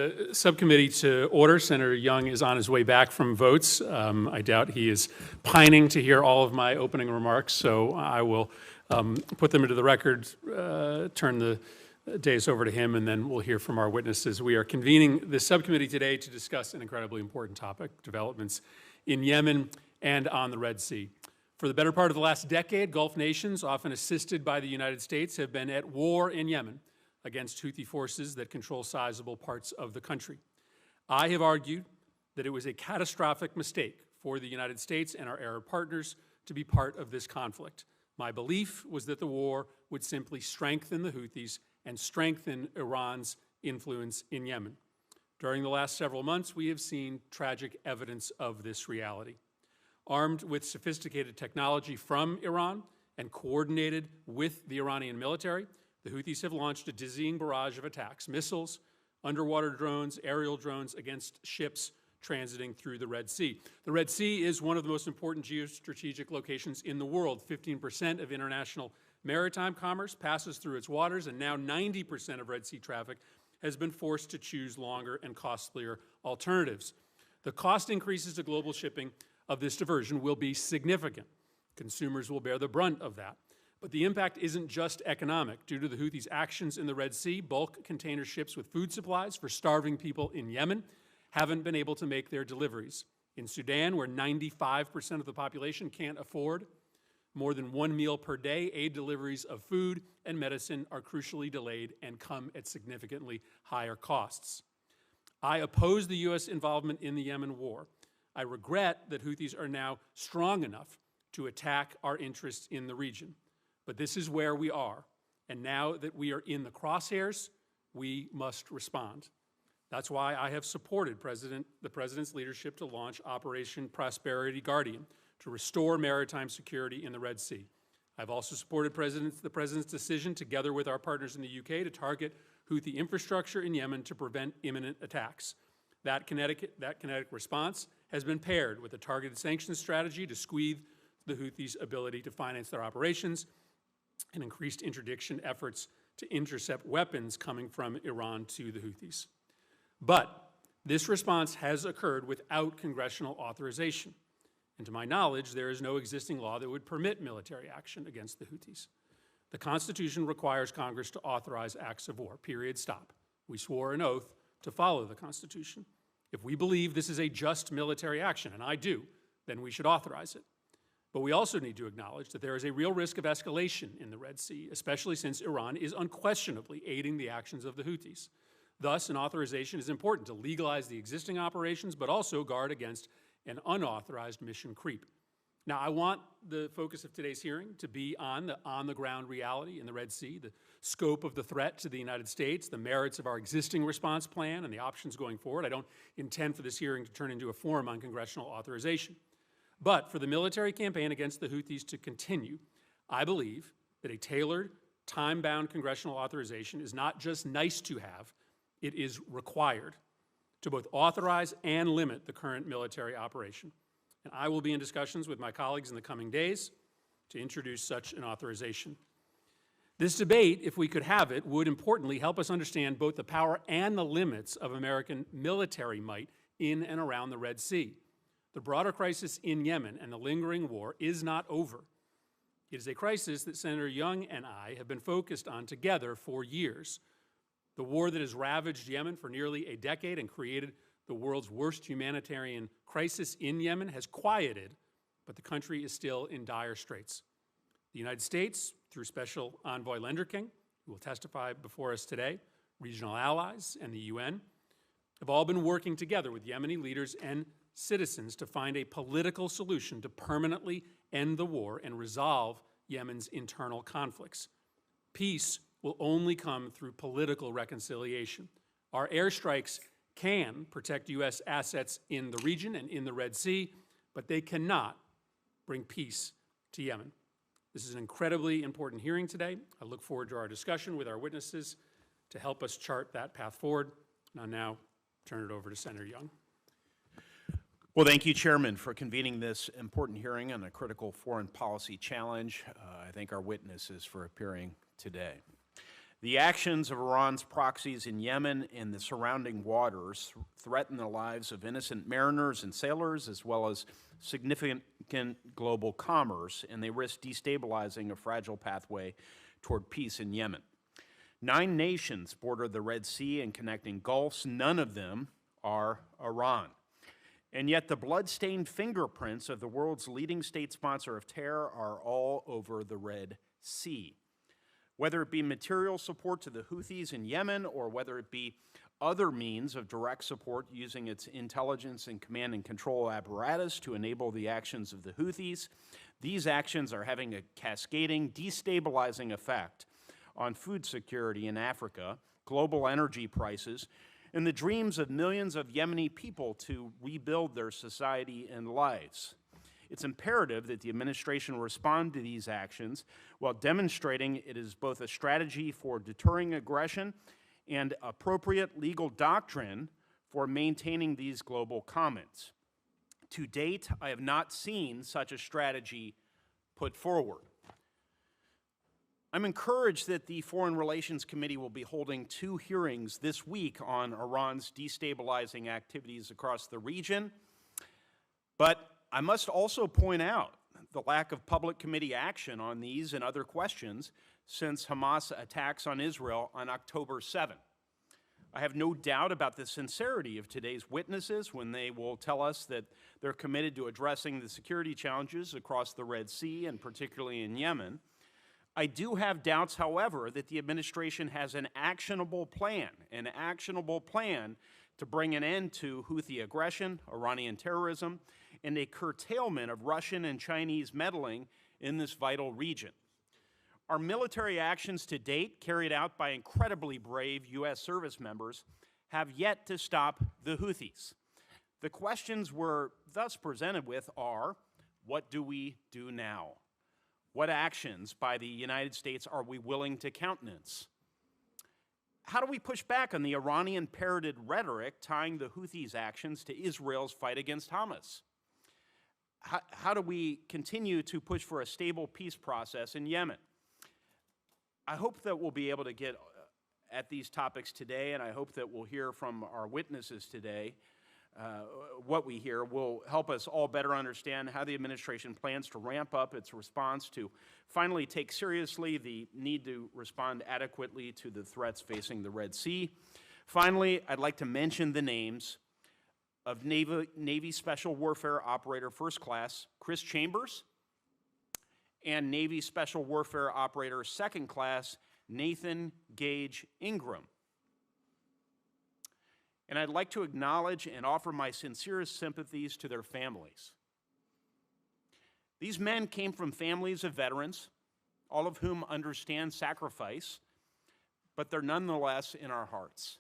the subcommittee to order. Senator Young is on his way back from votes. I doubt he is pining to hear all of my opening remarks, so I will put them into the record, turn the days over to him, and then we'll hear from our witnesses. We are convening this subcommittee today to discuss an incredibly important topic, developments in Yemen and on the Red Sea. For the better part of the last decade, Gulf nations, often assisted by the United States, have been at war in Yemen against Houthi forces that control sizable parts of the country. I have argued that it was a catastrophic mistake for the United States and our Arab partners to be part of this conflict. My belief was that the war would simply strengthen the Houthis and strengthen Iran's influence in Yemen. During the last several months, we have seen tragic evidence of this reality. Armed with sophisticated technology from Iran and coordinated with the Iranian military, the Houthis have launched a dizzying barrage of attacks, missiles, underwater drones, aerial drones against ships transiting through the Red Sea. The Red Sea is one of the most important geostrategic locations in the world. 15% of international maritime commerce passes through its waters, and now 90% of Red Sea traffic has been forced to choose longer and costlier alternatives. The cost increases to global shipping of this diversion will be significant. Consumers will bear the brunt of that. But the impact isn't just economic. Due to the Houthis' actions in the Red Sea, bulk container ships with food supplies for starving people in Yemen haven't been able to make their deliveries. In Sudan, where 95% of the population can't afford more than one meal per day, aid deliveries of food and medicine are crucially delayed and come at significantly higher costs. I oppose the U.S. involvement in the Yemen war. I regret that Houthis are now strong enough to attack our interests in the region. But this is where we are. And now that we are in the crosshairs, we must respond. That's why I have supported the President's leadership to launch Operation Prosperity Guardian to restore maritime security in the Red Sea. I've also supported the President's decision, together with our partners in the UK, to target Houthi infrastructure in Yemen to prevent imminent attacks. That kinetic response has been paired with a targeted sanctions strategy to squeeze the Houthis' ability to finance their operations and increased interdiction efforts to intercept weapons coming from Iran to the Houthis. But this response has occurred without congressional authorization. And to my knowledge, there is no existing law that would permit military action against the Houthis. The Constitution requires Congress to authorize acts of war, period, stop. We swore an oath to follow the Constitution. If we believe this is a just military action, and I do, then we should authorize it. But we also need to acknowledge that there is a real risk of escalation in the Red Sea, especially since Iran is unquestionably aiding the actions of the Houthis. Thus, an authorization is important to legalize the existing operations, but also guard against an unauthorized mission creep. Now, I want the focus of today's hearing to be on the on-the-ground reality in the Red Sea, the scope of the threat to the United States, the merits of our existing response plan, and the options going forward. I don't intend for this hearing to turn into a forum on congressional authorization. But for the military campaign against the Houthis to continue, I believe that a tailored, time-bound congressional authorization is not just nice to have, it is required to both authorize and limit the current military operation. And I will be in discussions with my colleagues in the coming days to introduce such an authorization. This debate, if we could have it, would importantly help us understand both the power and the limits of American military might in and around the Red Sea. The broader crisis in Yemen and the lingering war is not over. It is a crisis that Senator Young and I have been focused on together for years. The war that has ravaged Yemen for nearly a decade and created the world's worst humanitarian crisis in Yemen has quieted, but the country is still in dire straits. The United States, through Special Envoy Lenderking, who will testify before us today, regional allies, and the UN, have all been working together with Yemeni leaders and citizens to find a political solution to permanently end the war and resolve Yemen's internal conflicts. Peace will only come through political reconciliation. Our airstrikes can protect U.S. assets in the region and in the Red Sea, but they cannot bring peace to Yemen. This is an incredibly important hearing today. I look forward to our discussion with our witnesses to help us chart that path forward. And I'll now turn it over to Senator Young. Well, thank you, Chairman, for convening this important hearing on a critical foreign policy challenge. I thank our witnesses for appearing today. The actions of Iran's proxies in Yemen and the surrounding waters threaten the lives of innocent mariners and sailors, as well as significant global commerce, and they risk destabilizing a fragile pathway toward peace in Yemen. 9 nations border the Red Sea and connecting gulfs. None of them are Iran. And yet the blood-stained fingerprints of the world's leading state sponsor of terror are all over the Red Sea. Whether it be material support to the Houthis in Yemen or whether it be other means of direct support using its intelligence and command and control apparatus to enable the actions of the Houthis, these actions are having a cascading, destabilizing effect on food security in Africa, global energy prices, and the dreams of millions of Yemeni people to rebuild their society and lives. It's imperative that the administration respond to these actions while demonstrating it is both a strategy for deterring aggression and appropriate legal doctrine for maintaining these global commons. To date, I have not seen such a strategy put forward. I'm encouraged that the Foreign Relations Committee will be holding 2 hearings this week on Iran's destabilizing activities across the region, but I must also point out the lack of public committee action on these and other questions since Hamas attacks on Israel on October 7. I have no doubt about the sincerity of today's witnesses when they will tell us that they're committed to addressing the security challenges across the Red Sea and particularly in Yemen. I do have doubts, however, that the administration has an actionable plan to bring an end to Houthi aggression, Iranian terrorism, and a curtailment of Russian and Chinese meddling in this vital region. Our military actions to date, carried out by incredibly brave U.S. service members, have yet to stop the Houthis. The questions we're thus presented with are, what do we do now? What actions by the United States are we willing to countenance? How do we push back on the Iranian-parroted rhetoric tying the Houthis' actions to Israel's fight against Hamas? How do we continue to push for a stable peace process in Yemen? I hope that we'll be able to get at these topics today, and I hope that we'll hear from our witnesses today. What we hear will help us all better understand how the administration plans to ramp up its response to finally take seriously the need to respond adequately to the threats facing the Red Sea. Finally, I'd like to mention the names of Navy Special Warfare Operator First Class Chris Chambers and Navy Special Warfare Operator Second Class Nathan Gage Ingram. And I'd like to acknowledge and offer my sincerest sympathies to their families. These men came from families of veterans, all of whom understand sacrifice, but they're nonetheless in our hearts.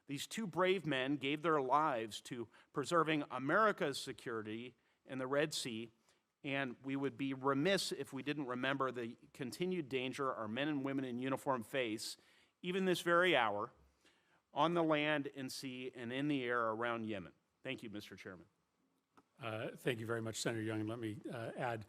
These 2 brave men gave their lives to preserving America's security in the Red Sea, and we would be remiss if we didn't remember the continued danger our men and women in uniform face, even this very hour, on the land and sea and in the air around Yemen. Thank you, Mr. Chairman. Thank you very much, Senator Young, and let me add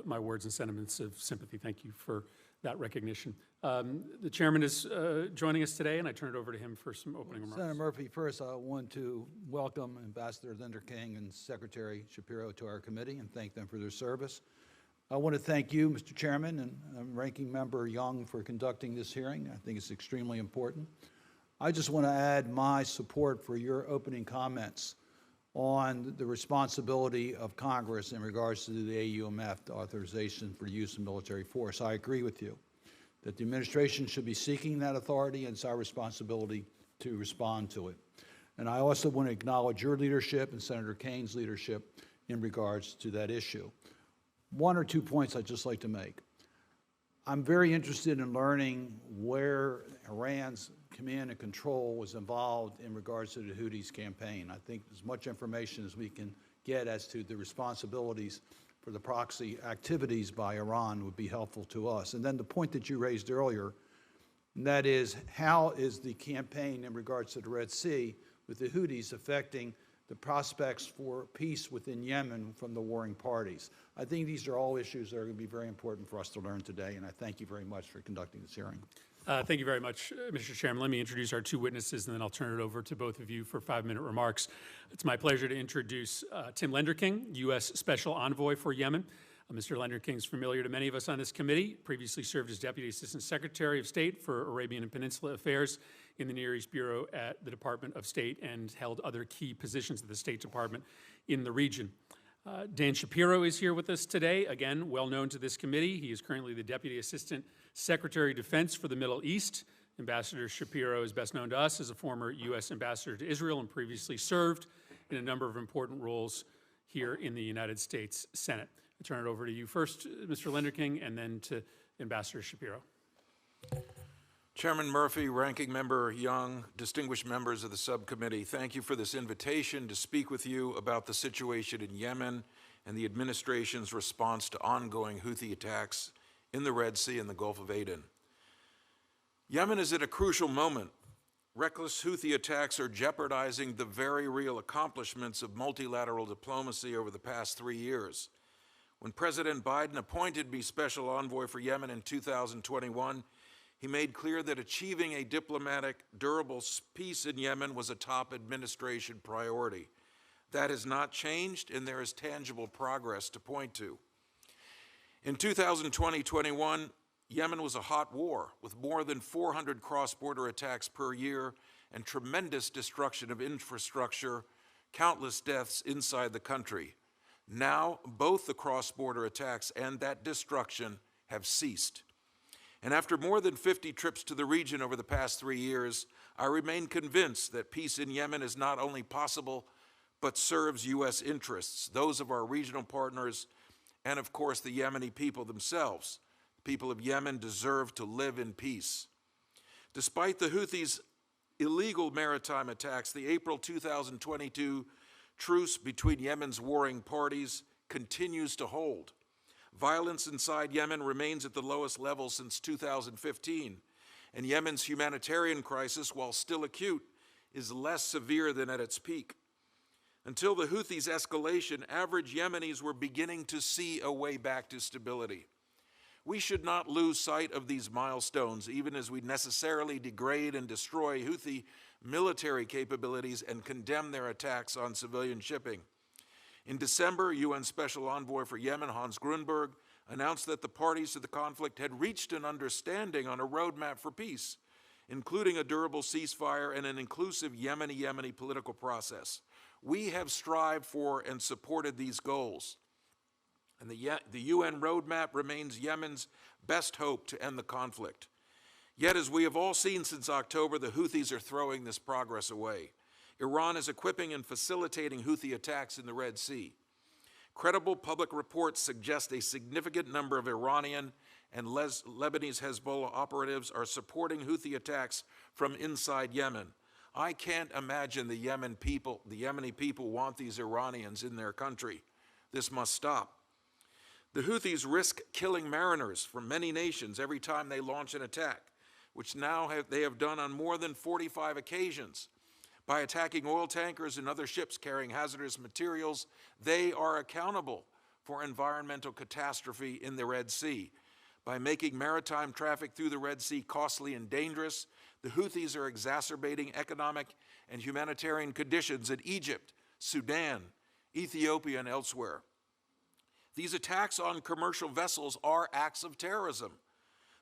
my words and sentiments of sympathy. Thank you for that recognition. The chairman is joining us today, and I turn it over to him for some opening remarks. Senator Murphy, first I want to welcome Ambassador Lenderking and Secretary Shapiro to our committee and thank them for their service. I want to thank you, Mr. Chairman, and Ranking Member Young for conducting this hearing. I think it's extremely important. I just want to add my support for your opening comments on the responsibility of Congress in regards to the AUMF, the authorization for use of military force. I agree with you that the administration should be seeking that authority, and it's our responsibility to respond to it. And I also want to acknowledge your leadership and Senator Kane's leadership in regards to that issue. 1 or 2 points I'd just like to make. I'm very interested in learning where Iran's command and control was involved in regards to the Houthis campaign. I think as much information as we can get as to the responsibilities for the proxy activities by Iran would be helpful to us. And then the point that you raised earlier, and that is, how is the campaign in regards to the Red Sea with the Houthis affecting the prospects for peace within Yemen from the warring parties? I think these are all issues that are going to be very important for us to learn today, and I thank you very much for conducting this hearing. Thank you very much, Mr. Chairman. Let me introduce our two witnesses, and then I'll turn it over to both of you for 5-minute remarks. It's my pleasure to introduce Tim Lenderking, U.S. Special Envoy for Yemen. Mr. Lenderking is familiar to many of us on this committee, previously served as Deputy Assistant Secretary of State for Arabian and Peninsula Affairs in the Near East Bureau at the Department of State and held other key positions at the State Department in the region. Dan Shapiro is here with us today, again, well known to this committee. He is currently the Deputy Assistant Secretary of Defense for the Middle East. Ambassador Shapiro is best known to us as a former U.S. Ambassador to Israel and previously served in a number of important roles here in the United States Senate. I turn it over to you first, Mr. Lenderking, and then to Ambassador Shapiro. Chairman Murphy, Ranking Member Young, distinguished members of the subcommittee, thank you for this invitation to speak with you about the situation in Yemen and the administration's response to ongoing Houthi attacks in the Red Sea and the Gulf of Aden. Yemen is at a crucial moment. Reckless Houthi attacks are jeopardizing the very real accomplishments of multilateral diplomacy over the past 3 years. When President Biden appointed me Special Envoy for Yemen in 2021, he made clear that achieving a diplomatic, durable peace in Yemen was a top administration priority. That has not changed, and there is tangible progress to point to. In 2020-21, Yemen was a hot war with more than 400 cross-border attacks per year and tremendous destruction of infrastructure, countless deaths inside the country. Now, both the cross-border attacks and that destruction have ceased. And after more than 50 trips to the region over the past 3 years, I remain convinced that peace in Yemen is not only possible, but serves U.S. interests, those of our regional partners, and of course the Yemeni people themselves. The people of Yemen deserve to live in peace. Despite the Houthis' illegal maritime attacks, the April 2022 truce between Yemen's warring parties continues to hold. Violence inside Yemen remains at the lowest level since 2015, and Yemen's humanitarian crisis, while still acute, is less severe than at its peak. Until the Houthis' escalation, average Yemenis were beginning to see a way back to stability. We should not lose sight of these milestones, even as we necessarily degrade and destroy Houthi military capabilities and condemn their attacks on civilian shipping. In December, UN Special Envoy for Yemen, Hans Grunberg, announced that the parties to the conflict had reached an understanding on a roadmap for peace, including a durable ceasefire and an inclusive Yemeni political process. We have strived for and supported these goals. And the UN roadmap remains Yemen's best hope to end the conflict. Yet, as we have all seen since October, the Houthis are throwing this progress away. Iran is equipping and facilitating Houthi attacks in the Red Sea. Credible public reports suggest a significant number of Iranian and Lebanese Hezbollah operatives are supporting Houthi attacks from inside Yemen. I can't imagine the Yemeni people want these Iranians in their country. This must stop. The Houthis risk killing mariners from many nations every time they launch an attack, which now they have done on more than 45 occasions. By attacking oil tankers and other ships carrying hazardous materials, they are accountable for environmental catastrophe in the Red Sea. By making maritime traffic through the Red Sea costly and dangerous, the Houthis are exacerbating economic and humanitarian conditions in Egypt, Sudan, Ethiopia, and elsewhere. These attacks on commercial vessels are acts of terrorism.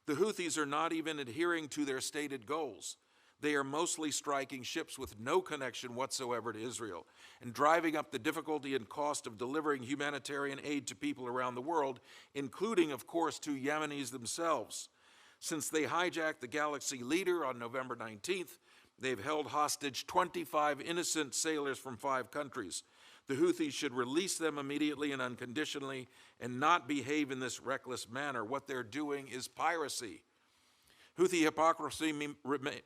The Houthis are not even adhering to their stated goals. They are mostly striking ships with no connection whatsoever to Israel and driving up the difficulty and cost of delivering humanitarian aid to people around the world, including, of course, to Yemenis themselves. Since they hijacked the Galaxy Leader on November 19th, they've held hostage 25 innocent sailors from 5 countries. The Houthis should release them immediately and unconditionally and not behave in this reckless manner. What they're doing is piracy. Houthi hypocrisy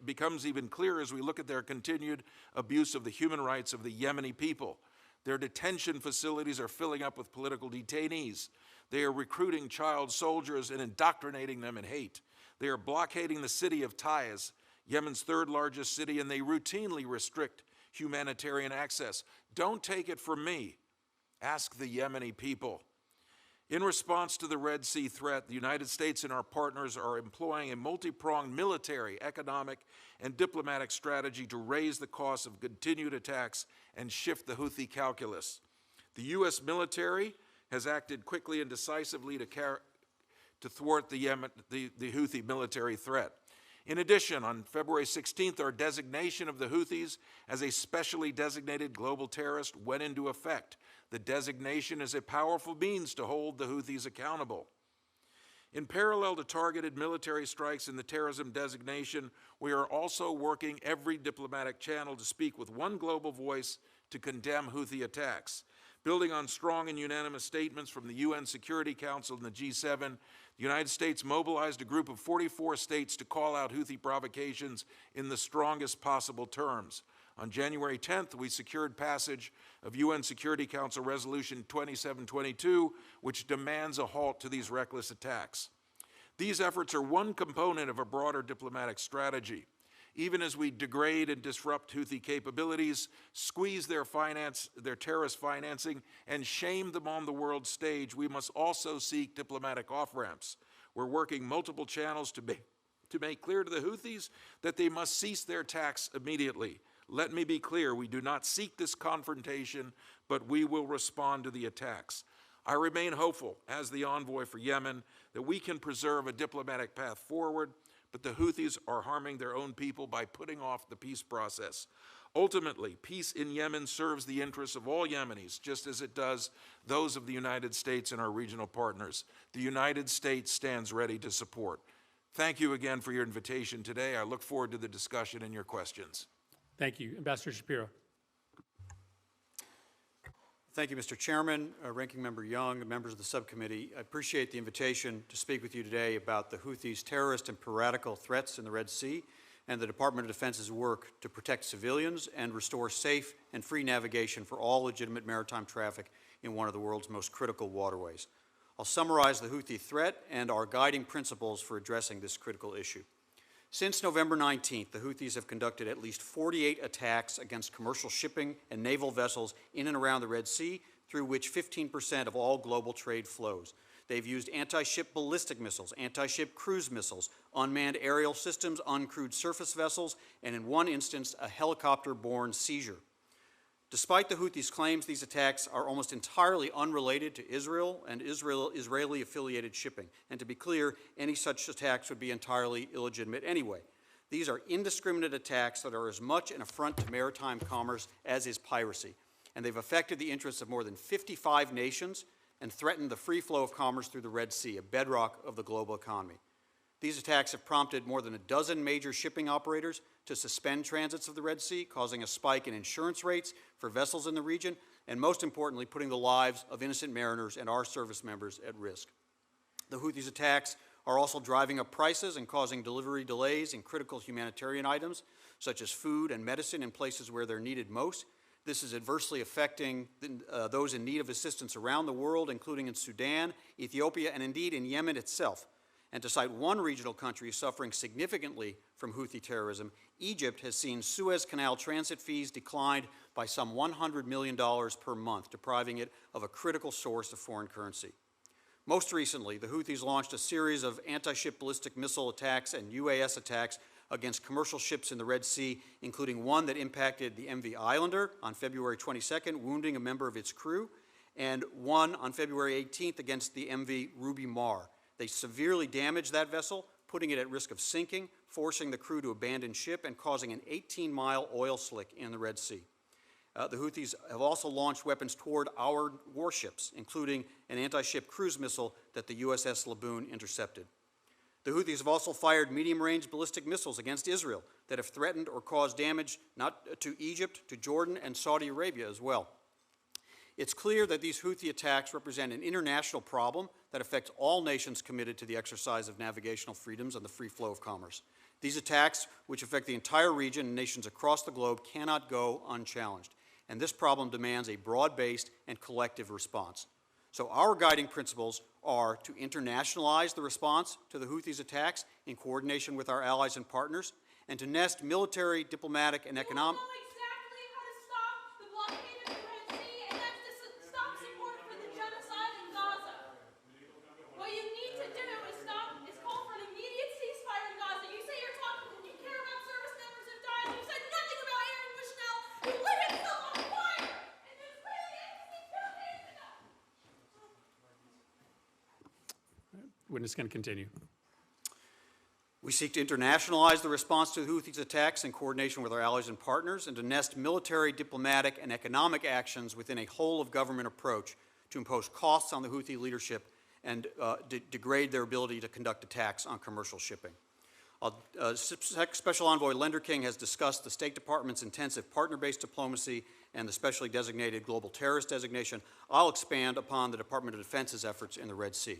becomes even clearer as we look at their continued abuse of the human rights of the Yemeni people. Their detention facilities are filling up with political detainees. They are recruiting child soldiers and indoctrinating them in hate. They are blockading the city of Taiz, Yemen's 3rd largest city, and they routinely restrict humanitarian access. Don't take it from me. Ask the Yemeni people. In response to the Red Sea threat, the United States and our partners are employing a multi-pronged military, economic, and diplomatic strategy to raise the cost of continued attacks and shift the Houthi calculus. The U.S. military has acted quickly and decisively to thwart the Houthi military threat. In addition, on February 16th, our designation of the Houthis as a specially designated global terrorist went into effect. The designation is a powerful means to hold the Houthis accountable. In parallel to targeted military strikes and the terrorism designation, we are also working every diplomatic channel to speak with one global voice to condemn Houthi attacks. Building on strong and unanimous statements from the UN Security Council and the G7, the United States mobilized a group of 44 states to call out Houthi provocations in the strongest possible terms. On January 10th, we secured passage of UN Security Council Resolution 2722, which demands a halt to these reckless attacks. These efforts are one component of a broader diplomatic strategy. Even as we degrade and disrupt Houthi capabilities, squeeze their terrorist financing, and shame them on the world stage, we must also seek diplomatic off-ramps. We're working multiple channels to make clear to the Houthis that they must cease their attacks immediately. Let me be clear, we do not seek this confrontation, but we will respond to the attacks. I remain hopeful, as the envoy for Yemen, that we can preserve a diplomatic path forward, but the Houthis are harming their own people by putting off the peace process. Ultimately, peace in Yemen serves the interests of all Yemenis, just as it does those of the United States and our regional partners. The United States stands ready to support. Thank you again for your invitation today. I look forward to the discussion and your questions. Thank you. Ambassador Shapiro. Thank you, Mr. Chairman, Ranking Member Young, members of the subcommittee. I appreciate the invitation to speak with you today about the Houthis' terrorist and piratical threats in the Red Sea and the Department of Defense's work to protect civilians and restore safe and free navigation for all legitimate maritime traffic in one of the world's most critical waterways. I'll summarize the Houthi threat and our guiding principles for addressing this critical issue. Since November 19th, the Houthis have conducted at least 48 attacks against commercial shipping and naval vessels in and around the Red Sea, through which 15% of all global trade flows. They've used anti-ship ballistic missiles, anti-ship cruise missiles, unmanned aerial systems, uncrewed surface vessels, and in one instance, a helicopter-borne seizure. Despite the Houthis' claims, these attacks are almost entirely unrelated to Israel and Israeli-affiliated shipping. And to be clear, any such attacks would be entirely illegitimate anyway. These are indiscriminate attacks that are as much an affront to maritime commerce as is piracy. And they've affected the interests of more than 55 nations and threatened the free flow of commerce through the Red Sea, a bedrock of the global economy. These attacks have prompted more than a dozen major shipping operators to suspend transits of the Red Sea, causing a spike in insurance rates for vessels in the region, and most importantly, putting the lives of innocent mariners and our service members at risk. The Houthis' attacks are also driving up prices and causing delivery delays in critical humanitarian items, such as food and medicine in places where they're needed most. This is adversely affecting those in need of assistance around the world, including in Sudan, Ethiopia, and indeed in Yemen itself. And to cite one regional country suffering significantly from Houthi terrorism, Egypt has seen Suez Canal transit fees declined by some $100 million per month, depriving it of a critical source of foreign currency. Most recently, the Houthis launched a series of anti-ship ballistic missile attacks and UAS attacks against commercial ships in the Red Sea, including one that impacted the MV Islander on February 22nd, wounding a member of its crew, and one on February 18th against the MV Ruby Mar. They severely damaged that vessel, putting it at risk of sinking, forcing the crew to abandon ship, and causing an 18-mile oil slick in the Red Sea. The Houthis have also launched weapons toward our warships, including an anti-ship cruise missile that the USS Laboon intercepted. The Houthis have also fired medium-range ballistic missiles against Israel that have threatened or caused damage not to Egypt, to Jordan, and Saudi Arabia as well. It's clear that these Houthi attacks represent an international problem that affects all nations committed to the exercise of navigational freedoms and the free flow of commerce. These attacks, which affect the entire region and nations across the globe, cannot go unchallenged. And this problem demands a broad-based and collective response. So our guiding principles are to internationalize the response to the Houthis' attacks in coordination with our allies and partners, and to nest military, diplomatic, and economic... witness can continue. We seek to internationalize the response to the Houthis' attacks in coordination with our allies and partners, and to nest military, diplomatic, and economic actions within a whole-of-government approach to impose costs on the Houthi leadership and degrade their ability to conduct attacks on commercial shipping. Special Envoy Lenderking has discussed the State Department's intensive partner-based diplomacy and the specially designated global terrorist designation. I'll expand upon the Department of Defense's efforts in the Red Sea.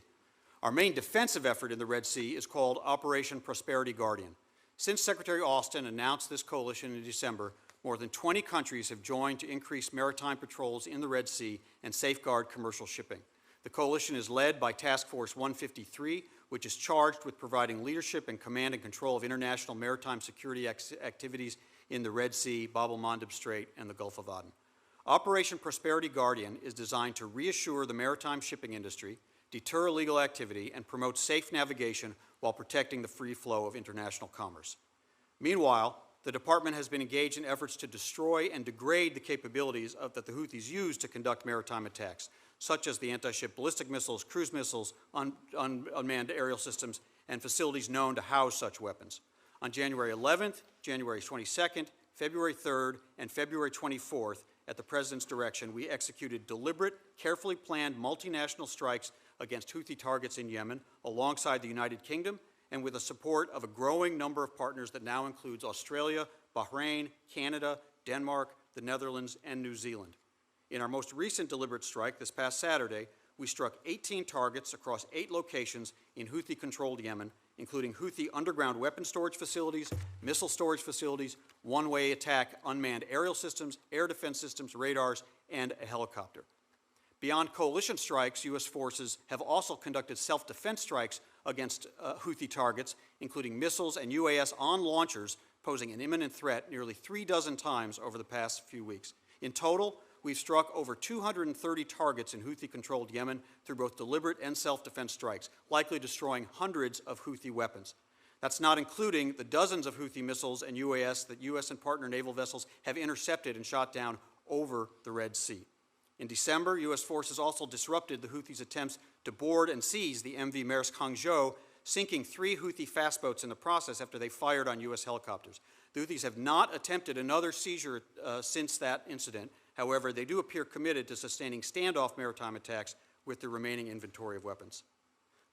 Our main defensive effort in the Red Sea is called Operation Prosperity Guardian. Since Secretary Austin announced this coalition in December, more than 20 countries have joined to increase maritime patrols in the Red Sea and safeguard commercial shipping. The coalition is led by Task Force 153, which is charged with providing leadership and command and control of international maritime security activities in the Red Sea, Bab el-Mandeb Strait, and the Gulf of Aden. Operation Prosperity Guardian is designed to reassure the maritime shipping industry, deter illegal activity, and promote safe navigation while protecting the free flow of international commerce. Meanwhile, the Department has been engaged in efforts to destroy and degrade the capabilities that the Houthis use to conduct maritime attacks, such as the anti-ship ballistic missiles, cruise missiles, unmanned aerial systems, and facilities known to house such weapons. On January 11th, January 22nd, February 3rd, and February 24th, at the President's direction, we executed deliberate, carefully planned multinational strikes against Houthi targets in Yemen, alongside the United Kingdom, and with the support of a growing number of partners that now includes Australia, Bahrain, Canada, Denmark, the Netherlands, and New Zealand. In our most recent deliberate strike this past Saturday, we struck 18 targets across 8 locations in Houthi-controlled Yemen, including Houthi underground weapon storage facilities, missile storage facilities, one-way attack unmanned aerial systems, air defense systems, radars, and a helicopter. Beyond coalition strikes, U.S. forces have also conducted self-defense strikes against Houthi targets, including missiles and UAS on launchers, posing an imminent threat nearly 36 times over the past few weeks. In total, we've struck over 230 targets in Houthi-controlled Yemen through both deliberate and self-defense strikes, likely destroying hundreds of Houthi weapons. That's not including the dozens of Houthi missiles and UAS that U.S. and partner naval vessels have intercepted and shot down over the Red Sea. In December, U.S. forces also disrupted the Houthis' attempts to board and seize the MV Maersk Hangzhou, sinking 3 Houthi fast boats in the process after they fired on U.S. helicopters. The Houthis have not attempted another seizure since that incident. However, they do appear committed to sustaining standoff maritime attacks with the remaining inventory of weapons.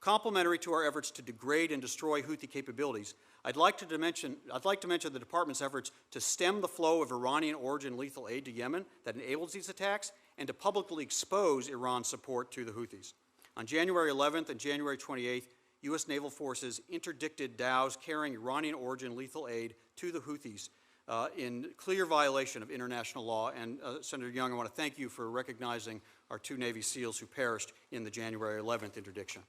Complementary to our efforts to degrade and destroy Houthi capabilities, I'd like to mention the Department's efforts to stem the flow of Iranian-origin lethal aid to Yemen that enables these attacks, and to publicly expose Iran's support to the Houthis. On January 11th and January 28th, U.S. naval forces interdicted dhows carrying Iranian-origin lethal aid to the Houthis in clear violation of international law. And Senator Young, I want to thank you for recognizing our 2 Navy SEALs who perished in the January 11th interdiction.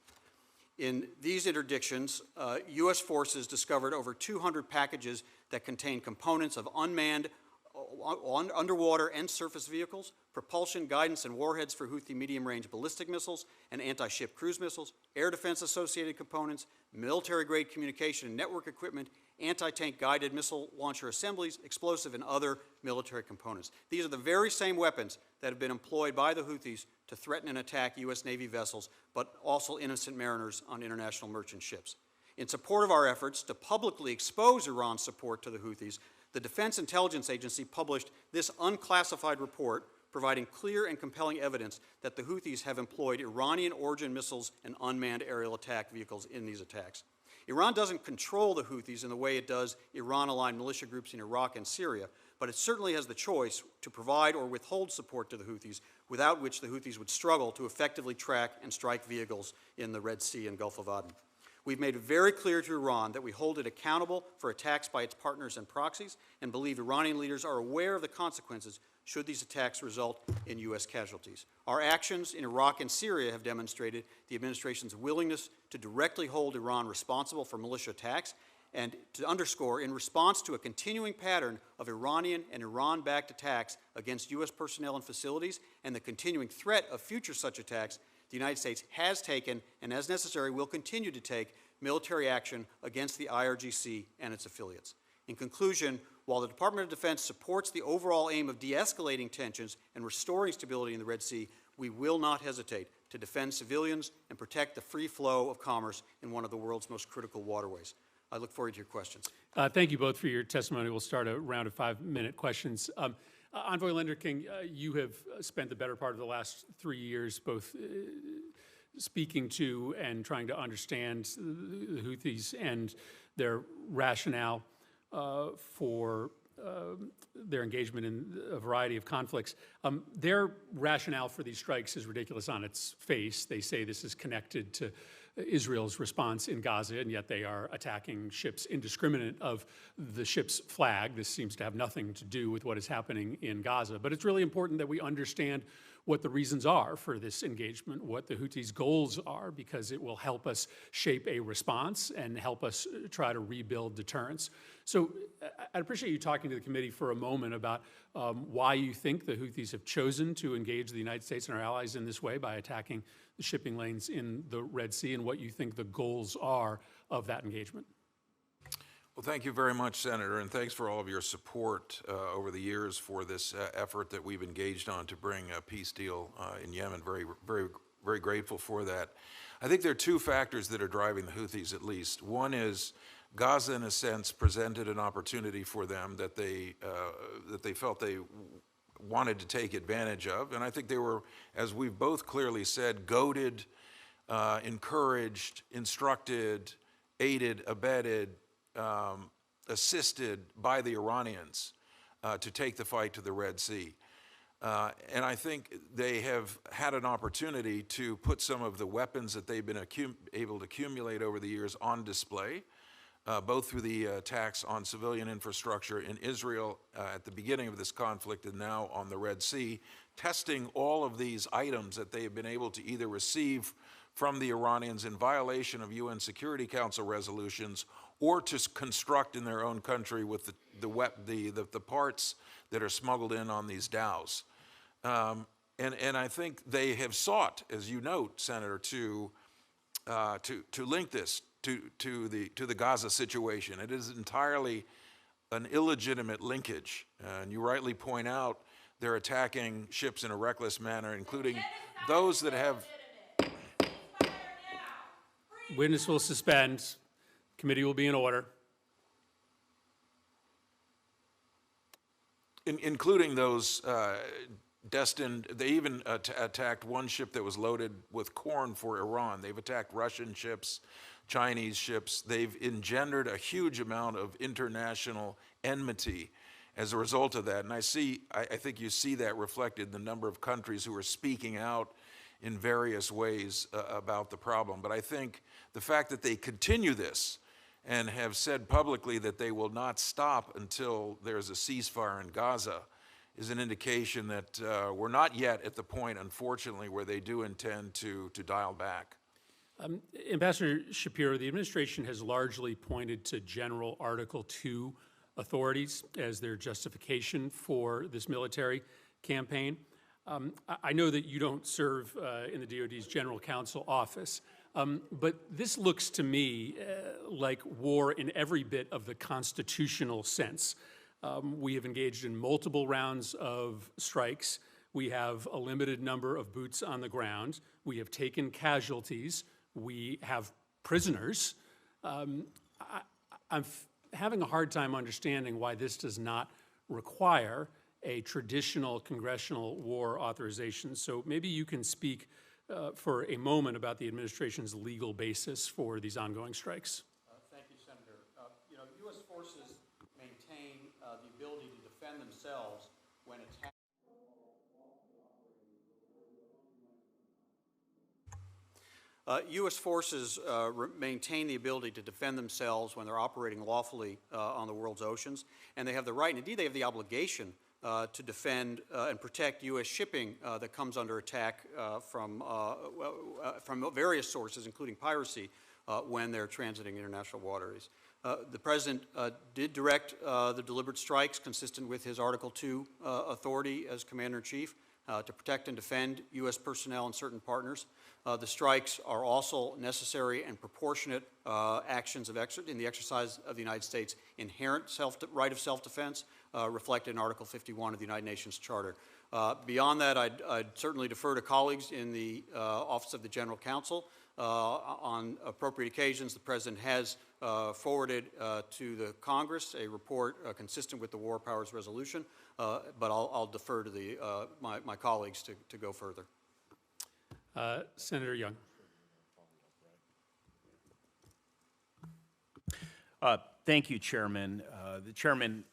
In these interdictions, U.S. forces discovered over 200 packages that contain components of unmanned underwater and surface vehicles, propulsion, guidance, and warheads for Houthi medium-range ballistic missiles and anti-ship cruise missiles, air defense-associated components, military-grade communication and network equipment, anti-tank guided missile launcher assemblies, explosive, and other military components. These are the very same weapons that have been employed by the Houthis to threaten and attack U.S. Navy vessels, but also innocent mariners on international merchant ships. In support of our efforts to publicly expose Iran's support to the Houthis, the Defense Intelligence Agency published this unclassified report providing clear and compelling evidence that the Houthis have employed Iranian-origin missiles and unmanned aerial attack vehicles in these attacks. Iran doesn't control the Houthis in the way it does Iran-aligned militia groups in Iraq and Syria, but it certainly has the choice to provide or withhold support to the Houthis, without which the Houthis would struggle to effectively track and strike vehicles in the Red Sea and Gulf of Aden. We've made it very clear to Iran that we hold it accountable for attacks by its partners and proxies, and believe Iranian leaders are aware of the consequences should these attacks result in U.S. casualties. Our actions in Iraq and Syria have demonstrated the administration's willingness to directly hold Iran responsible for militia attacks, and to underscore, in response to a continuing pattern of Iranian and Iran-backed attacks against U.S. personnel and facilities, and the continuing threat of future such attacks, the United States has taken, and as necessary will continue to take, military action against the IRGC and its affiliates. In conclusion, while the Department of Defense supports the overall aim of de-escalating tensions and restoring stability in the Red Sea, we will not hesitate to defend civilians and protect the free flow of commerce in one of the world's most critical waterways. I look forward to your questions. Thank you both for your testimony. We'll start a round of 5-minute questions. Envoy Lenderking, you have spent the better part of the last 3 years both speaking to and trying to understand the Houthis and their rationale for their engagement in a variety of conflicts. Their rationale for these strikes is ridiculous on its face. They say this is connected to Israel's response in Gaza, and yet they are attacking ships indiscriminate of the ship's flag. This seems to have nothing to do with what is happening in Gaza. But it's really important that we understand what the reasons are for this engagement, what the Houthis' goals are, because it will help us shape a response and help us try to rebuild deterrence. So I'd appreciate you talking to the committee for a moment about why you think the Houthis have chosen to engage the United States and our allies in this way by attacking the shipping lanes in the Red Sea, and what you think the goals are of that engagement. Well, thank you very much, Senator, and thanks for all of your support over the years for this effort that we've engaged on to bring a peace deal in Yemen. Very grateful for that. I think there are two factors that are driving the Houthis, at least. One is Gaza, in a sense, presented an opportunity for them that they felt they wanted to take advantage of, and I think they were, as we've both clearly said, goaded, encouraged, instructed, aided, abetted, assisted by the Iranians to take the fight to the Red Sea. And I think they have had an opportunity to put some of the weapons that they've been able to accumulate over the years on display, both through the attacks on civilian infrastructure in Israel at the beginning of this conflict and now on the Red Sea, testing all of these items that they have been able to either receive from the Iranians in violation of UN Security Council resolutions or to construct in their own country with the parts that are smuggled in on these dhows. And I think they have sought, as you note, Senator, to link this to the Gaza situation. It is entirely an illegitimate linkage. And you rightly point out they're attacking ships in a reckless manner, including those that have... Witness will suspend. Committee will be in order. Including those destined, they even attacked one ship that was loaded with corn for Iran. They've attacked Russian ships, Chinese ships. They've engendered a huge amount of international enmity as a result of that. And I think you see that reflected in the number of countries who are speaking out in various ways about the problem. But I think the fact that they continue this and have said publicly that they will not stop until there's a ceasefire in Gaza is an indication that we're not yet at the point, unfortunately, where they do intend to dial back. Ambassador Shapiro, the administration has largely pointed to General Article 2 authorities as their justification for this military campaign. I know that you don't serve in the DoD's General Counsel office, but this looks to me like war in every bit of the constitutional sense. We have engaged in multiple rounds of strikes. We have a limited number of boots on the ground. We have taken casualties. We have prisoners. I'm having a hard time understanding why this does not require a traditional congressional war authorization. So maybe you can speak for a moment about the administration's legal basis for these ongoing strikes. Thank you, Senator. U.S. forces maintain the ability to defend themselves when attacked. U.S. forces maintain the ability to defend themselves when they're operating lawfully on the world's oceans, and they have the right, and indeed they have the obligation to defend and protect U.S. shipping that comes under attack from various sources, including piracy, when they're transiting international waters. The President did direct the deliberate strikes consistent with his Article 2 authority as Commander-in-Chief. to protect and defend U.S. personnel and certain partners. The strikes are also necessary and proportionate actions in the exercise of the United States' inherent right of self-defense, reflected in Article 51 of the United Nations Charter. Beyond that, I'd certainly defer to colleagues in the Office of the General Counsel. On appropriate occasions, the President has forwarded to the Congress a report consistent with the War Powers Resolution, but I'll defer to my colleagues to go further. Senator Young. Thank you, Chairman. The Chairman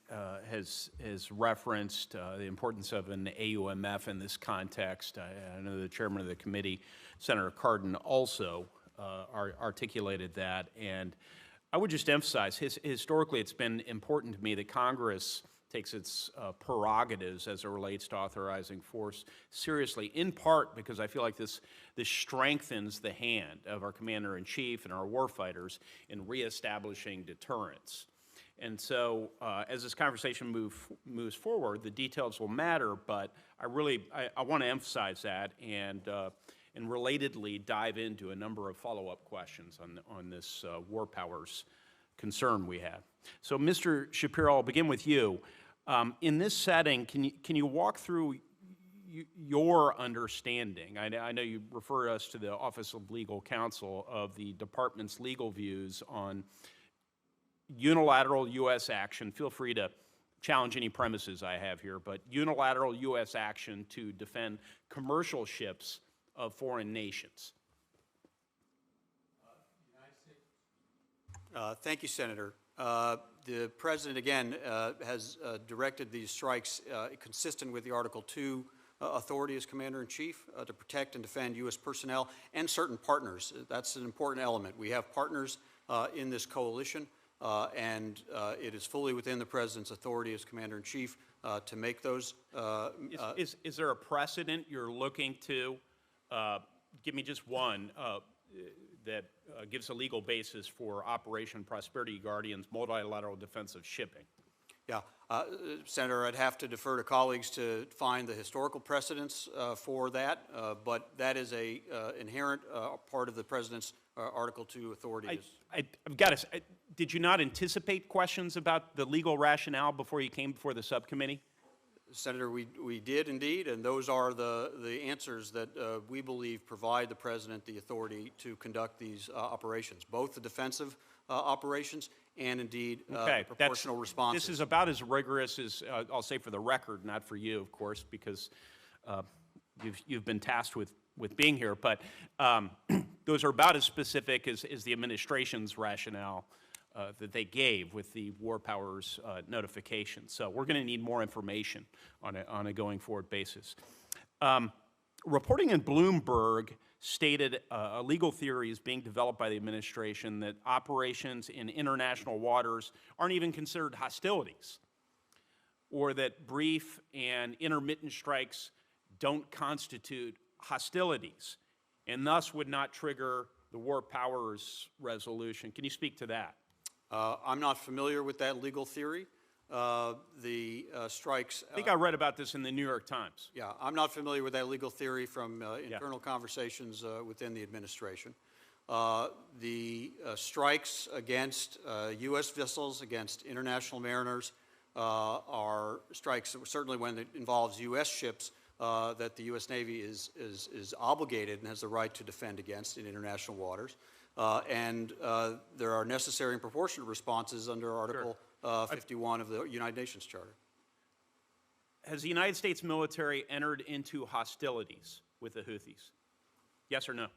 has referenced the importance of an AUMF in this context. I know the Chairman of the committee, Senator Cardin, also articulated that. And I would just emphasize, historically, it's been important to me that Congress takes its prerogatives as it relates to authorizing force seriously, in part because I feel like this strengthens the hand of our commander-in-chief and our warfighters in reestablishing deterrence. And so as this conversation moves forward, the details will matter, but I want to emphasize that and relatedly dive into a number of follow-up questions on this war powers concern we have. So Mr. Shapiro, I'll begin with you. In this setting, can you walk through your understanding? I know you refer us to the Office of Legal Counsel of the Department's legal views on unilateral U.S. action. Feel free to challenge any premises I have here, but unilateral U.S. action to defend commercial ships of foreign nations. Thank you, Senator. The President, again, has directed these strikes consistent with the Article 2 authority as Commander-in-Chief to protect and defend U.S. personnel and certain partners. That's an important element. We have partners in this coalition, and it is fully within the President's authority as Commander-in-Chief to make those. Is there a precedent you're looking to? Give me just one that gives a legal basis for Operation Prosperity Guardian's multilateral defense of shipping. Yeah, Senator, I'd have to defer to colleagues to find the historical precedents for that, but that is a inherent part of the President's Article 2 authority. I've got to say, did you not anticipate questions about the legal rationale before you came before the subcommittee? Senator, we did indeed, and those are the answers that we believe provide the President the authority to conduct these operations, both the defensive operations and indeed proportional responses. This is about as rigorous as, I'll say for the record, not for you, of course, because you've been tasked with being here, but those are about as specific as the administration's rationale that they gave with the war powers notification. So we're going to need more information on a going forward basis. Reporting in Bloomberg stated a legal theory is being developed by the administration that operations in international waters aren't even considered hostilities, or that brief and intermittent strikes don't constitute hostilities, and thus would not trigger the war powers resolution. Can you speak to that? I'm not familiar with that legal theory. The strikes... I think I read about this in the New York Times. Yeah, I'm not familiar with that legal theory from internal conversations within the administration. The strikes against U.S. vessels, against international mariners, are strikes, certainly when it involves U.S. ships, that the U.S. Navy is obligated and has the right to defend against in international waters. And there are necessary and proportionate responses under Article 51 of the United Nations Charter. Has the United States military entered into hostilities with the Houthis? Yes or no?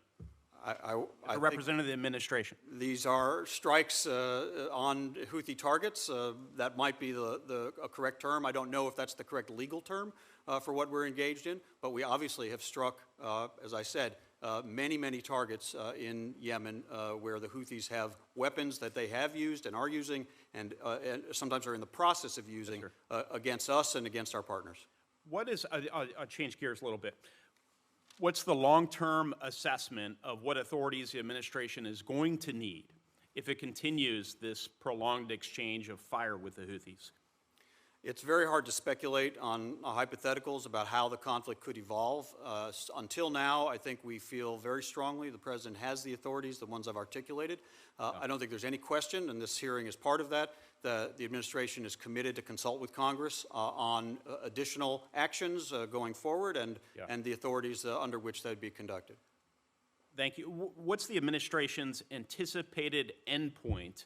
I representative of the administration. These are strikes on Houthi targets. That might be a correct term. I don't know if that's the correct legal term for what we're engaged in, but we obviously have struck, as I said, many targets in Yemen where the Houthis have weapons that they have used and are using and sometimes are in the process of using against us and against our partners. What is, I'll change gears a little bit. What's the long-term assessment of what authorities the administration is going to need if it continues this prolonged exchange of fire with the Houthis? It's very hard to speculate on hypotheticals about how the conflict could evolve. Until now, I think we feel very strongly the President has the authorities, the ones I've articulated. I don't think there's any question, and this hearing is part of that. The administration is committed to consult with Congress on additional actions going forward and the authorities under which they'd be conducted. Thank you. What's the administration's anticipated endpoint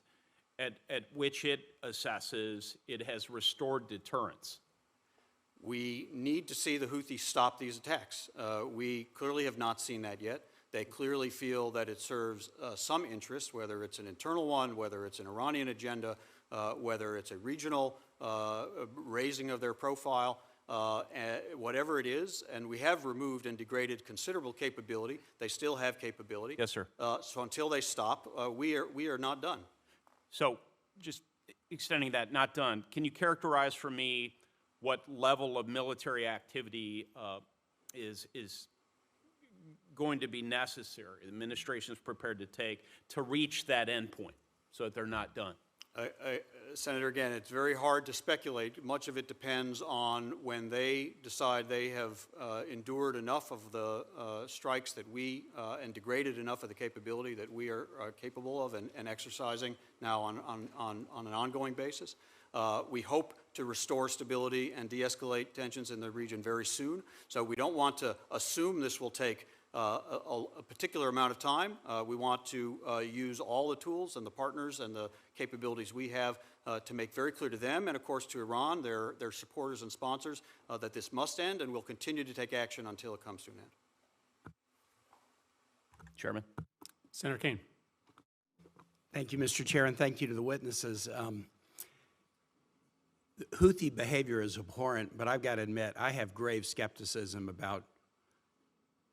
at which it assesses it has restored deterrence? We need to see the Houthis stop these attacks. We clearly have not seen that yet. They clearly feel that it serves some interest, whether it's an internal one, whether it's an Iranian agenda, whether it's a regional raising of their profile, whatever it is. And we have removed and degraded considerable capability. They still have capability. Yes, sir. So until they stop, we are not done. So just extending that, not done, can you characterize for me what level of military activity is going to be necessary, the administration is prepared to take to reach that end point so that they're not done? Senator, again, it's very hard to speculate. Much of it depends on when they decide they have endured enough of the strikes that we, and degraded enough of the capability that we are capable of and exercising now on an ongoing basis. We hope to restore stability and de-escalate tensions in the region very soon. So we don't want to assume this will take a particular amount of time. We want to use all the tools and the partners and the capabilities we have to make very clear to them and, of course, to Iran, their supporters and sponsors, that this must end, and we'll continue to take action until it comes to an end. Chairman. Senator Kaine. Thank you, Mr. Chair, and thank you to the witnesses. Houthi behavior is abhorrent, but I've got to admit, I have grave skepticism about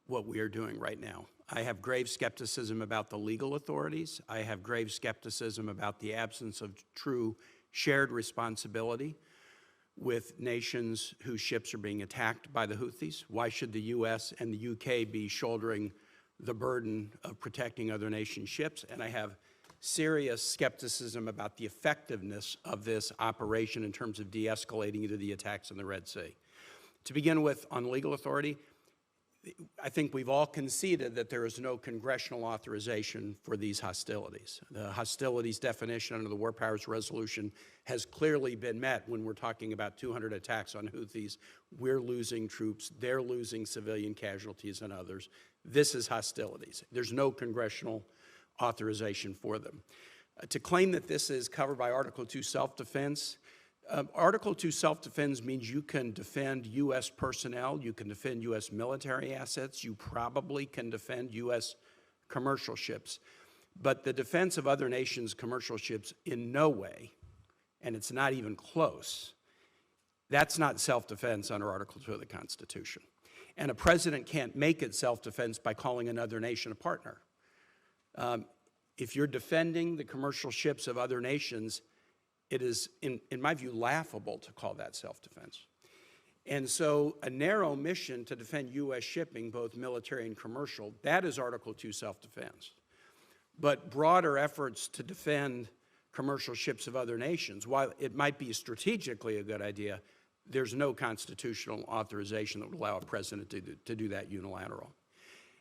what we are doing right now. I have grave skepticism about the legal authorities. I have grave skepticism about the absence of true shared responsibility with nations whose ships are being attacked by the Houthis. Why should the U.S. and the U.K. be shouldering the burden of protecting other nations' ships? And I have serious skepticism about the effectiveness of this operation in terms of de-escalating either the attacks in the Red Sea. To begin with, on legal authority, I think we've all conceded that there is no congressional authorization for these hostilities. The hostilities definition under the War Powers Resolution has clearly been met when we're talking about 200 attacks on Houthis. We're losing troops, they're losing civilian casualties and others. This is hostilities. There's no congressional authorization for them. To claim that this is covered by Article 2 self-defense, Article 2 self-defense means you can defend U.S. personnel, you can defend U.S. military assets, you probably can defend U.S. commercial ships. But the defense of other nations' commercial ships in no way, and it's not even close, that's not self-defense under Article 2 of the Constitution. And a president can't make it self-defense by calling another nation a partner. If you're defending the commercial ships of other nations, it is, in my view, laughable to call that self-defense. And so a narrow mission to defend U.S. shipping, both military and commercial, that is Article 2 self-defense. But broader efforts to defend commercial ships of other nations, while it might be strategically a good idea, there's no constitutional authorization that would allow a president to do that unilateral.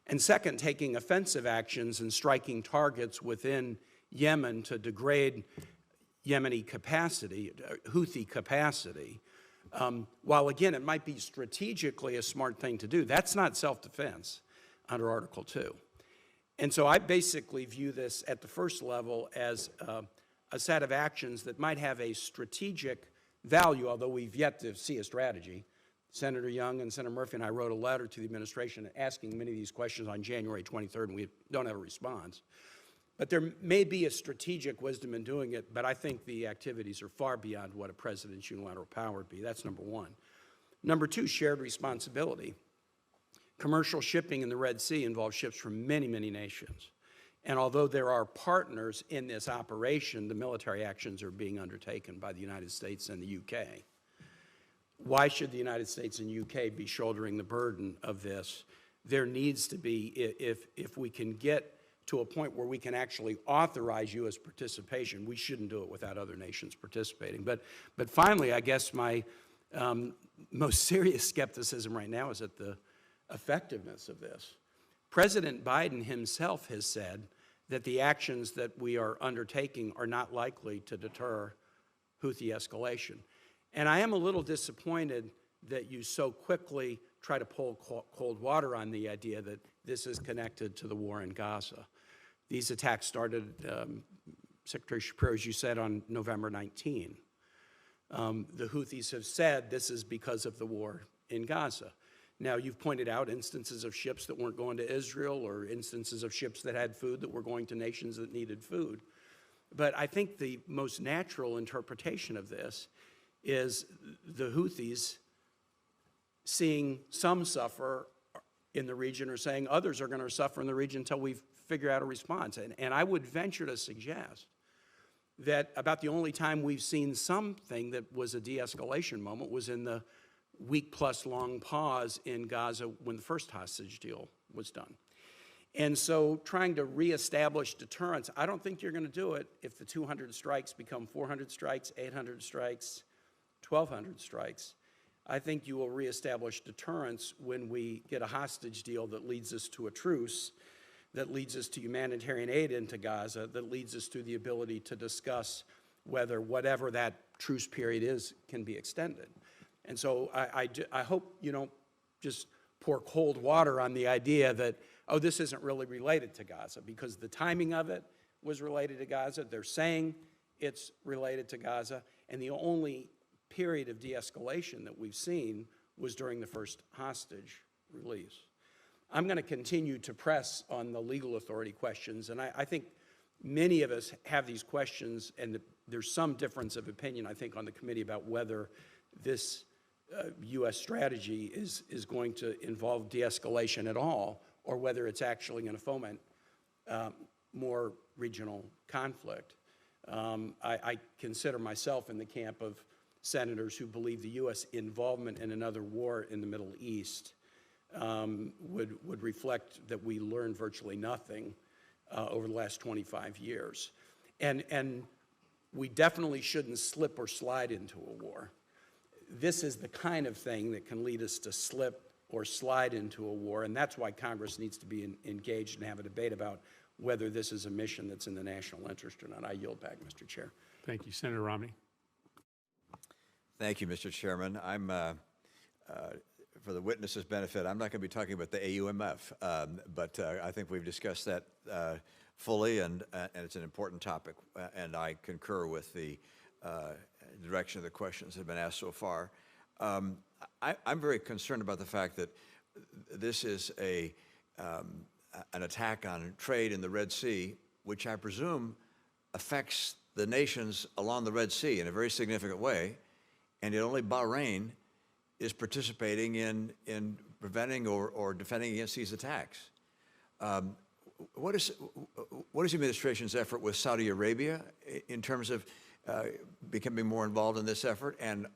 And second, taking offensive actions and striking targets within Yemen to degrade Yemeni capacity, Houthi capacity, while again it might be strategically a smart thing to do, that's not self-defense under Article 2. And so I basically view this at the first level as a set of actions that might have a strategic value, although we've yet to see a strategy. Senator Young and Senator Murphy and I wrote a letter to the administration asking many of these questions on January 23rd, and we don't have a response. But there may be a strategic wisdom in doing it, but I think the activities are far beyond what a president's unilateral power would be. That's number one. Number two, shared responsibility. Commercial shipping in the Red Sea involves ships from many, many nations. And although there are partners in this operation, the military actions are being undertaken by the United States and the UK. Why should the United States and UK be shouldering the burden of this? There needs to be, if we can get to a point where we can actually authorize U.S. participation. We shouldn't do it without other nations participating. But finally, I guess my most serious skepticism right now is at the effectiveness of this. President Biden himself has said that the actions that we are undertaking are not likely to deter Houthi escalation. And I am a little disappointed that you so quickly try to pull cold water on the idea that this is connected to the war in Gaza. These attacks started, Secretary Shapiro, as you said, on November 19. The Houthis have said this is because of the war in Gaza. Now, you've pointed out instances of ships that weren't going to Israel or instances of ships that had food that were going to nations that needed food. But I think the most natural interpretation of this is the Houthis seeing some suffer in the region or saying others are going to suffer in the region until we figure out a response. And I would venture to suggest that about the only time we've seen something that was a de-escalation moment was in the week-plus-long pause in Gaza when the first hostage deal was done. And so trying to reestablish deterrence, I don't think you're going to do it if the 200 strikes become 400 strikes, 800 strikes, 1,200 strikes. I think you will reestablish deterrence when we get a hostage deal that leads us to a truce, that leads us to humanitarian aid into Gaza, that leads us to the ability to discuss whether whatever that truce period is can be extended. And so I hope you don't just pour cold water on the idea that, oh, this isn't really related to Gaza, because the timing of it was related to Gaza. They're saying it's related to Gaza, and the only period of de-escalation that we've seen was during the first hostage release. I'm going to continue to press on the legal authority questions, and I think many of us have these questions, and there's some difference of opinion, I think, on the committee about whether this U.S. strategy is going to involve de-escalation at all, or whether it's actually going to foment more regional conflict. I consider myself in the camp of senators who believe the U.S. involvement in another war in the Middle East would reflect that we learned virtually nothing over the last 25 years. And we definitely shouldn't slip or slide into a war. This is the kind of thing that can lead us to slip or slide into a war, and that's why Congress needs to be engaged and have a debate about whether this is a mission that's in the national interest or not. I yield back, Mr. Chair. Thank you. Senator Romney. Thank you, Mr. Chairman. I'm, for the witnesses' benefit, I'm not going to be talking about the AUMF, but I think we've discussed that fully, and it's an important topic, and I concur with the direction of the questions that have been asked so far. I'm very concerned about the fact that this is an attack on trade in the Red Sea, which I presume affects the nations along the Red Sea in a very significant way, and yet only Bahrain is participating in preventing or defending against these attacks. What is the administration's effort with Saudi Arabia in terms of becoming more involved in this effort, and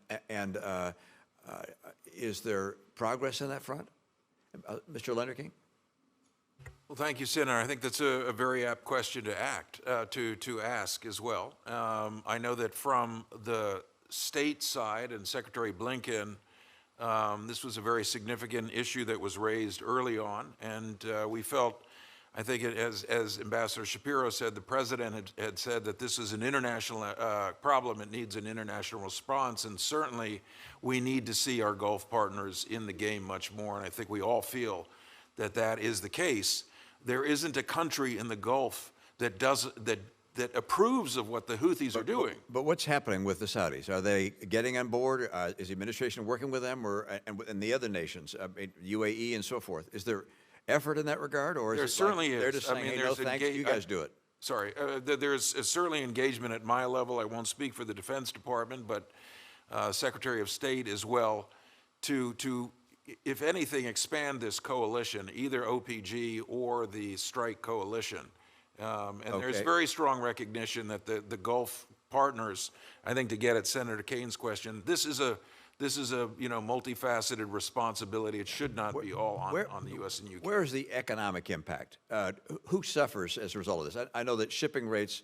is there progress on that front? Mr. Lenderking? Well, thank you, Senator. I think that's a very apt question to ask as well. I know that from the state side and Secretary Blinken, this was a very significant issue that was raised early on, and we felt, I think as Ambassador Shapiro said, the President had said that this is an international problem. It needs an international response, and certainly we need to see our Gulf partners in the game much more, and I think we all feel that that is the case. There isn't a country in the Gulf that approves of what the Houthis are doing. But what's happening with the Saudis? Are they getting on board? Is the administration working with them, and the other nations, UAE and so forth? Is there effort in that regard, or is there it certainly like is. they're just saying, hey, no thanks, you guys do it? Sorry, there's certainly engagement at my level. I won't speak for the Defense Department, but Secretary of State as well, to if anything, expand this coalition, either OPG or the Strike Coalition. And there's very strong recognition that the Gulf partners, I think to get at Senator Kane's question, this is this is a, multifaceted responsibility. It should not be all on the U.S. and U.K. Where is the economic impact? Who suffers as a result of this? I know that shipping rates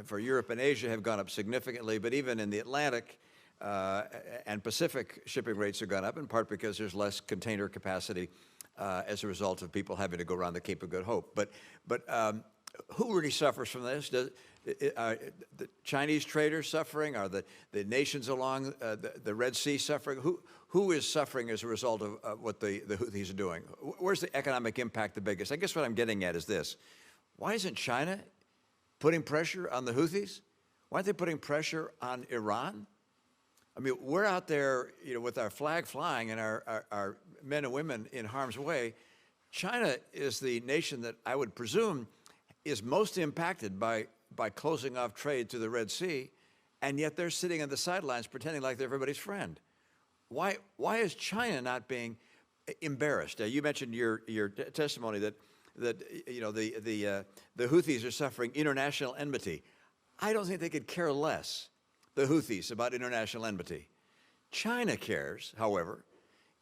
for Europe and Asia have gone up significantly, but even in the Atlantic and Pacific, shipping rates have gone up, in part because there's less container capacity as a result of people having to go around the Cape of Good Hope. But who really suffers from this? Are the Chinese traders suffering? Are the nations along the Red Sea suffering? Who is suffering as a result of what the Houthis are doing? Where's the economic impact the biggest? I guess what I'm getting at is this. Why isn't China putting pressure on the Houthis? Why aren't they putting pressure on Iran? I mean, we're out there, with our flag flying and our men and women in harm's way. China is the nation that I would presume is most impacted by closing off trade to the Red Sea, and yet they're sitting on the sidelines pretending like they're everybody's friend. Why is China not being embarrassed? You mentioned your testimony that the Houthis are suffering international enmity. I don't think they could care less, the Houthis, about international enmity. China cares, however,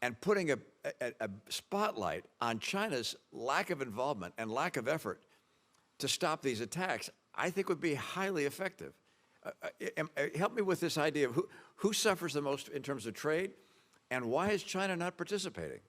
and putting a spotlight on China's lack of involvement and lack of effort to stop these attacks, I think would be highly effective. Help me with this idea of who suffers the most in terms of trade, and why is China not participating?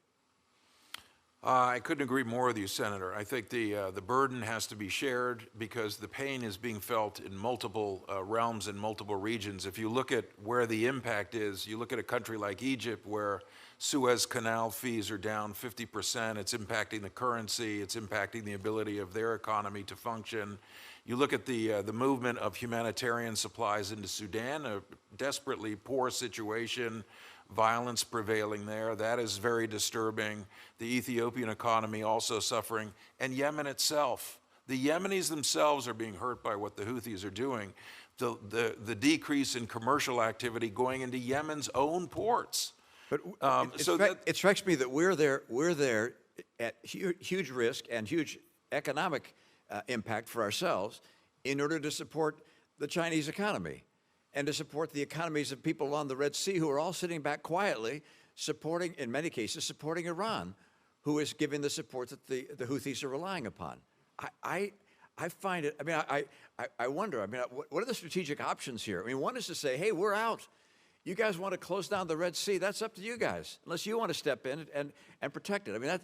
I couldn't agree more with you, Senator. I think the burden has to be shared because the pain is being felt in multiple realms and multiple regions. If you look at where the impact is, you look at a country like Egypt where Suez Canal fees are down 50%. It's impacting the currency. It's impacting the ability of their economy to function. You look at the movement of humanitarian supplies into Sudan, a desperately poor situation, violence prevailing there. That is very disturbing. The Ethiopian economy also suffering, and Yemen itself. The Yemenis themselves are being hurt by what the Houthis are doing. The decrease in commercial activity going into Yemen's own ports. But it strikes me that we're there at huge risk and huge economic impact for ourselves in order to support the Chinese economy and to support the economies of people along the Red Sea who are all sitting back quietly supporting, in many cases, supporting Iran, who is giving the support that the Houthis are relying upon. I find it, I wonder, what are the strategic options here? One is to say, hey, we're out. You guys want to close down the Red Sea, that's up to you guys, unless you want to step in and protect it.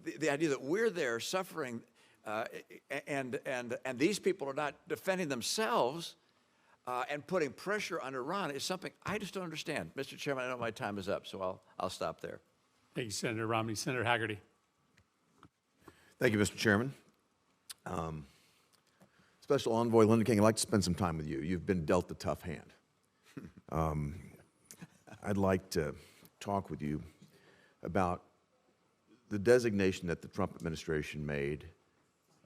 The idea that we're there suffering and these people are not defending themselves and putting pressure on Iran is something I just don't understand. Mr. Chairman, I know my time is up, so I'll stop there. Thank you, Senator Romney. Senator Hagerty. Thank you, Mr. Chairman. Special Envoy Lenderking, I'd like to spend some time with you. You've been dealt a tough hand. I'd like to talk with you about the designation that the Trump administration made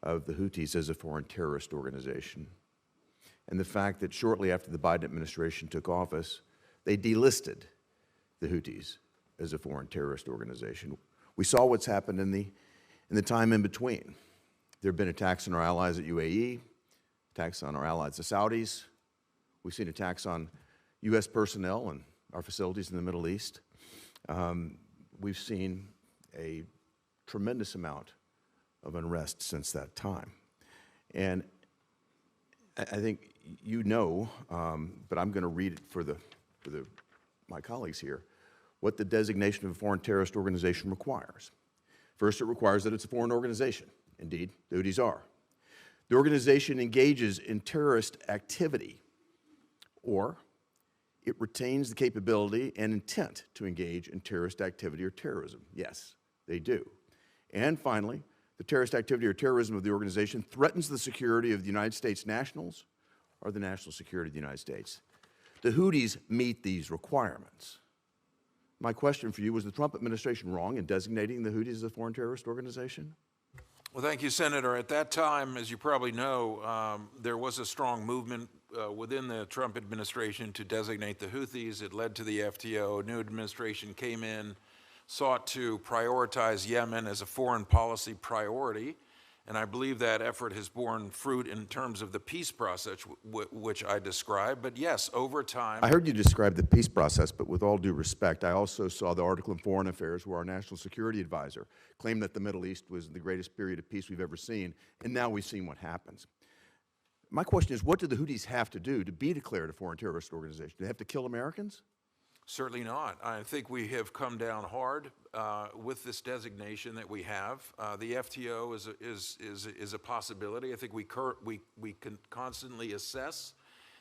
of the Houthis as a foreign terrorist organization, and the fact that shortly after the Biden administration took office, they delisted the Houthis as a foreign terrorist organization. We saw what's happened in the time in between. There have been attacks on our allies at UAE, attacks on our allies, the Saudis. We've seen attacks on U.S. personnel and our facilities in the Middle East. We've seen a tremendous amount of unrest since that time. And I think you know, but I'm going to read it for my colleagues here, what the designation of a foreign terrorist organization requires. First, it requires that it's a foreign organization. Indeed, the Houthis are. The organization engages in terrorist activity, or it retains the capability and intent to engage in terrorist activity or terrorism. Yes, they do. And finally, the terrorist activity or terrorism of the organization threatens the security of the United States nationals or the national security of the United States. The Houthis meet these requirements. My question for you, was the Trump administration wrong in designating the Houthis as a foreign terrorist organization? Well, thank you, Senator. At that time, as you probably know, there was a strong movement within the Trump administration to designate the Houthis. It led to the FTO. A new administration came in, sought to prioritize Yemen as a foreign policy priority. And I believe that effort has borne fruit in terms of the peace process, which I described. But yes, over time. I heard you describe the peace process, but with all due respect, I also saw the article in Foreign Affairs where our national security advisor claimed that the Middle East was the greatest period of peace we've ever seen, and now we've seen what happens. My question is, what do the Houthis have to do to be declared a foreign terrorist organization? Do they have to kill Americans? Certainly not. I think we have come down hard with this designation that we have. The FTO is a possibility. I think we can constantly assess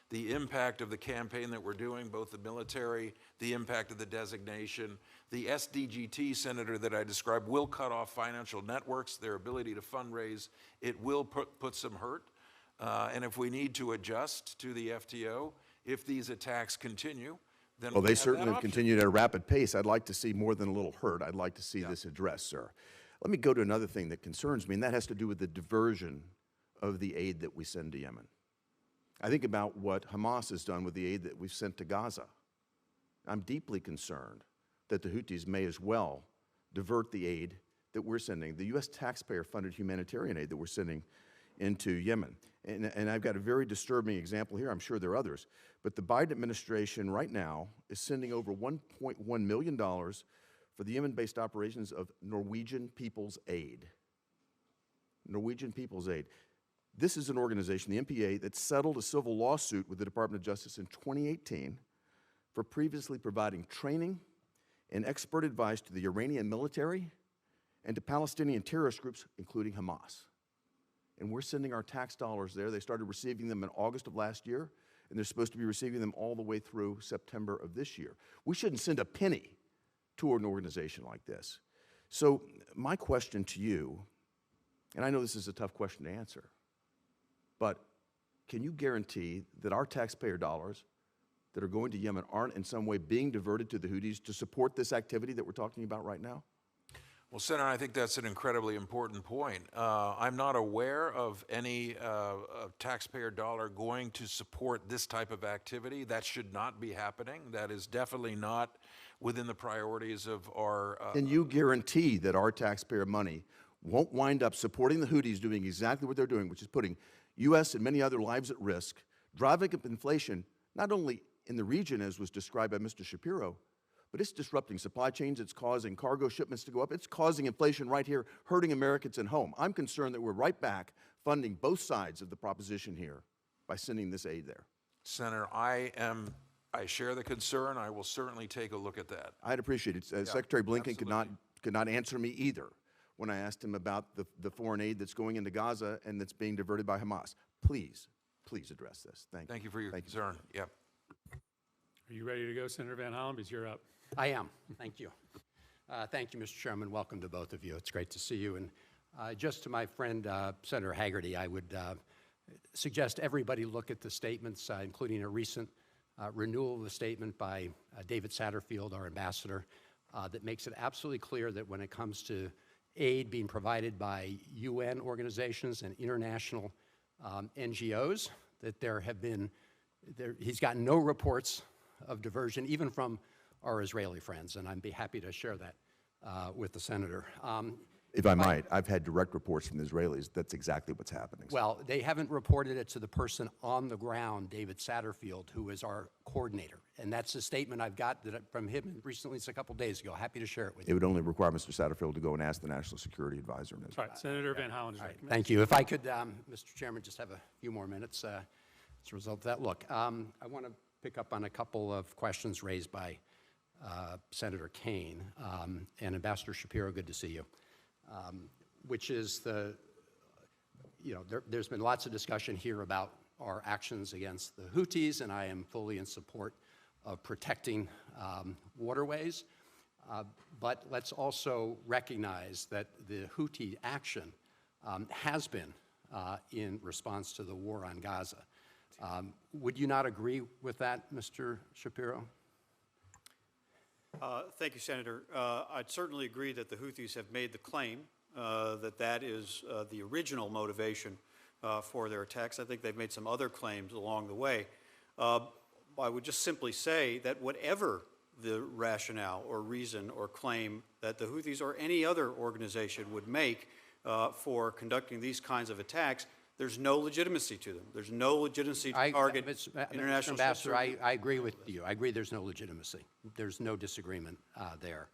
the impact of the campaign that we're doing, both the military, the impact of the designation. The SDGT, Senator, that I described will cut off financial networks, their ability to fundraise. It will put some hurt. And if we need to adjust to the FTO, if these attacks continue, well, they certainly have continued at a rapid pace. I'd like to see more than a little hurt. I'd like to see this addressed, sir. Let me go to another thing that concerns me, and that has to do with the diversion of the aid that we send to Yemen. I think about what Hamas has done with the aid that we've sent to Gaza. I'm deeply concerned that the Houthis may as well divert the aid that we're sending, the U.S. taxpayer-funded humanitarian aid that we're sending into Yemen. And I've got a very disturbing example here. I'm sure there are others. But the Biden administration right now is sending over $1.1 million for the Yemen-based operations of Norwegian People's Aid. Norwegian People's Aid. This is an organization, the NPA, that settled a civil lawsuit with the Department of Justice in 2018 for previously providing training and expert advice to the Iranian military and to Palestinian terrorist groups, including Hamas. And we're sending our tax dollars there. They started receiving them in August of last year, and they're supposed to be receiving them all the way through September of this year. We shouldn't send a penny to an organization like this. So my question to you, and I know this is a tough question to answer, but can you guarantee that our taxpayer dollars that are going to Yemen aren't in some way being diverted to the Houthis to support this activity that we're talking about right now? Well, Senator, I think that's an incredibly important point. I'm not aware of any taxpayer dollar going to support this type of activity. That should not be happening. That is definitely not within the priorities of our... Can you guarantee that our taxpayer money won't wind up supporting the Houthis doing exactly what they're doing, which is putting U.S. and many other lives at risk, driving up inflation, not only in the region, as was described by Mr. Shapiro, but it's disrupting supply chains, it's causing cargo shipments to go up, it's causing inflation right here, hurting Americans at home. I'm concerned that we're right back funding both sides of the proposition here by sending this aid there. Senator, I share the concern. I will certainly take a look at that. I'd appreciate it. Secretary Blinken could not answer me either when I asked him about the foreign aid that's going into Gaza and that's being diverted by Hamas. Please address this. Thank you. Thank you for your concern. Yep. Are you ready to go, Senator Van Hollen? Because you're up. I am. Thank you. Thank you, Mr. Chairman. Welcome to both of you. It's great to see you. And just to my friend, Senator Hagerty, I would suggest everybody look at the statements, including a recent renewal of the statement by David Satterfield, our ambassador, that makes it absolutely clear that when it comes to aid being provided by UN organizations and international NGOs, that he's gotten no reports of diversion, even from our Israeli friends, and I'd be happy to share that with the Senator. If I might, I've had direct reports from the Israelis. That's exactly what's happening. Well, they haven't reported it to the person on the ground, David Satterfield, who is our coordinator. And that's a statement I've got from him recently, it's a couple days ago. Happy to share it with you. It would only require Mr. Satterfield to go and ask the National Security Advisor. All right, Senator Van Hollen is recommended. Thank you. If I could, Mr. Chairman, just have a few more minutes as a result of that. Look, I want to pick up on a couple of questions raised by Senator Kaine and Ambassador Shapiro, good to see you, which is there's been lots of discussion here about our actions against the Houthis, and I am fully in support of protecting waterways. But let's also recognize that the Houthi action has been in response to the war on Gaza. Would you not agree with that, Mr. Shapiro? Thank you, Senator. I'd certainly agree that the Houthis have made the claim that is the original motivation for their attacks. I think they've made some other claims along the way. I would just simply say that whatever the rationale or reason or claim that the Houthis or any other organization would make for conducting these kinds of attacks, there's no legitimacy to them. There's no legitimacy to target international ships. Ambassador, I agree with you. I agree there's no legitimacy. There's no disagreement there.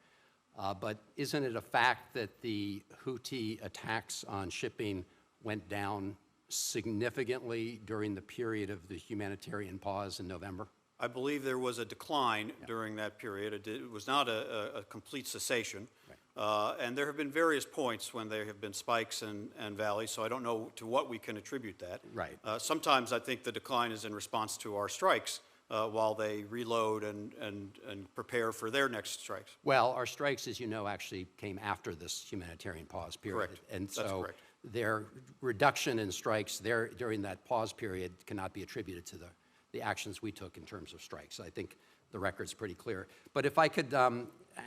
But isn't it a fact that the Houthi attacks on shipping went down significantly during the period of the humanitarian pause in November? I believe there was a decline during that period. It was not a complete cessation. Right. And there have been various points when there have been spikes and valleys, so I don't know to what we can attribute that. Right. Sometimes I think the decline is in response to our strikes while they reload and prepare for their next strikes. Well, our strikes, as you know, actually came after this humanitarian pause period. Correct. And That's so correct. their reduction in strikes there during that pause period cannot be attributed to the actions we took in terms of strikes. I think the record's pretty clear. But if I could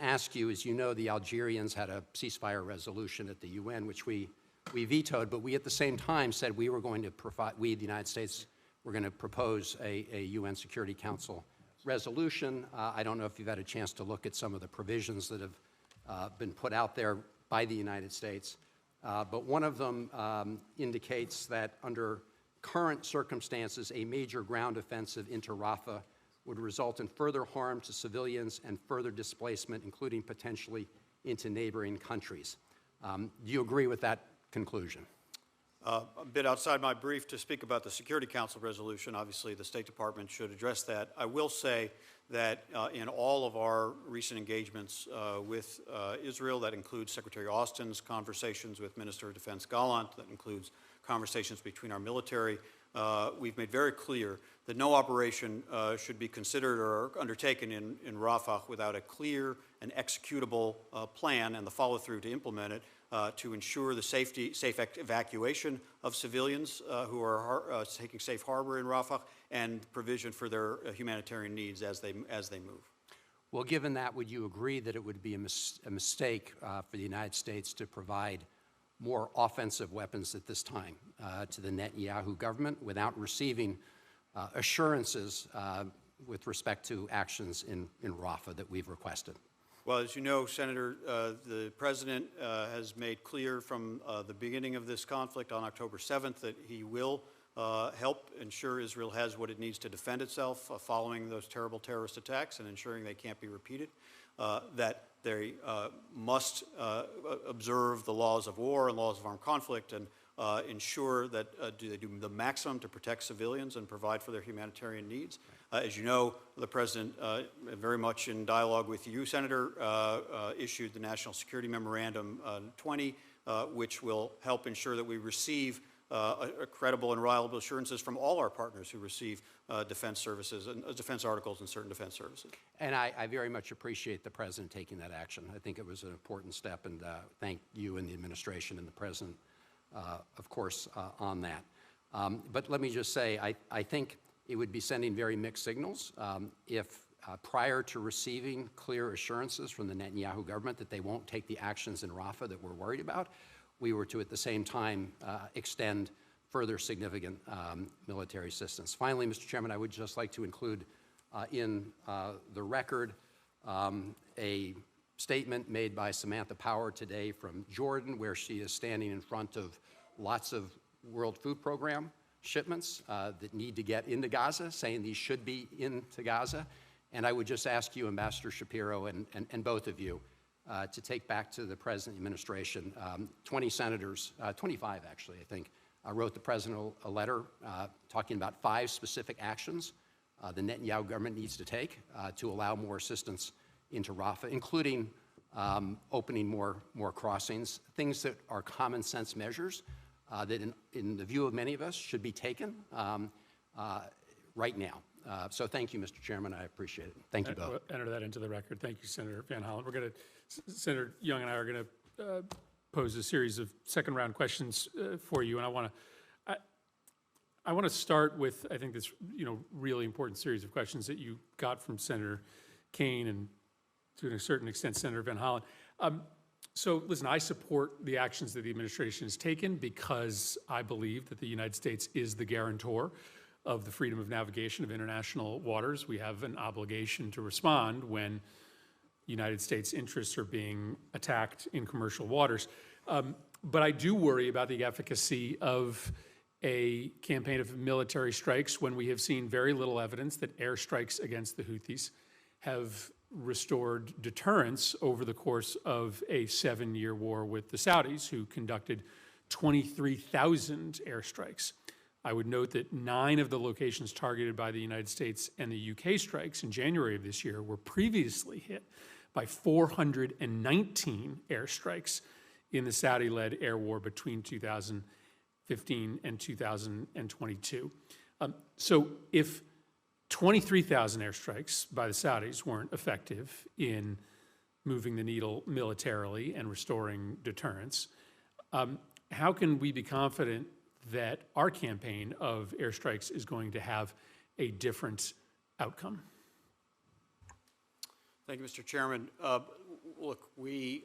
ask you, as you know, the Algerians had a ceasefire resolution at the UN, which we vetoed, but we at the same time said we were going to provide, we, the United States, were going to propose a UN Security Council resolution. I don't know if you've had a chance to look at some of the provisions that have been put out there by the United States. But one of them indicates that under current circumstances, a major ground offensive into Rafah would result in further harm to civilians and further displacement, including potentially into neighboring countries. Do you agree with that conclusion? A bit outside my brief to speak about the Security Council resolution. Obviously, the State Department should address that. I will say that in all of our recent engagements with Israel, that includes Secretary Austin's conversations with Minister of Defense Gallant, that includes conversations between our military, we've made very clear that no operation should be considered or undertaken in Rafah without a clear and executable plan and the follow-through to implement it to ensure the safe evacuation of civilians who are taking safe harbor in Rafah and provision for their humanitarian needs as they move. Well, given that, would you agree that it would be a mistake for the United States to provide more offensive weapons at this time to the Netanyahu government without receiving assurances with respect to actions in Rafah that we've requested? Well, as you know, Senator, the President has made clear from the beginning of this conflict on October 7th that he will help ensure Israel has what it needs to defend itself following those terrible terrorist attacks and ensuring they can't be repeated, that they must observe the laws of war and laws of armed conflict and ensure that they do the maximum to protect civilians and provide for their humanitarian needs. As you know, the President, very much in dialogue with you, Senator, issued the National Security Memorandum 20, which will help ensure that we receive credible and reliable assurances from all our partners who receive defense services and defense articles and certain defense services. And I very much appreciate the President taking that action. I think it was an important step, and thank you and the administration and the President, of course, on that. But let me just say, I think it would be sending very mixed signals if prior to receiving clear assurances from the Netanyahu government that they won't take the actions in Rafah that we're worried about, we were to at the same time extend further significant military assistance. Finally, Mr. Chairman, I would just like to include in the record a statement made by Samantha Power today from Jordan, where she is standing in front of lots of World Food Program shipments that need to get into Gaza, saying these should be into Gaza. And I would just ask you, Ambassador Shapiro, and both of you, to take back to the President and administration. 20 senators, 25 actually, I think, wrote the President a letter talking about 5 specific actions the Netanyahu government needs to take to allow more assistance into Rafah, including opening more crossings, things that are common sense measures that in the view of many of us should be taken right now. So thank you, Mr. Chairman. I appreciate it. Thank you both. Enter that into the record. Thank you, Senator Van Hollen. We're going to, Senator Young and I are going to pose a series of second round questions for you. And I want to start with, I think, this really important series of questions that you got from Senator Kaine and to a certain extent Senator Van Hollen. So listen, I support the actions that the administration has taken because I believe that the United States is the guarantor of the freedom of navigation of international waters. We have an obligation to respond when United States interests are being attacked in commercial waters. But I do worry about the efficacy of a campaign of military strikes when we have seen very little evidence that airstrikes against the Houthis have restored deterrence over the course of a 7-year war with the Saudis, who conducted 23,000 airstrikes. I would note that 9 of the locations targeted by the United States and the UK strikes in January of this year were previously hit by 419 airstrikes in the Saudi-led air war between 2015 and 2022. So if 23,000 airstrikes by the Saudis weren't effective in moving the needle militarily and restoring deterrence, how can we be confident that our campaign of airstrikes is going to have a different outcome? Thank you, Mr. Chairman. Look, we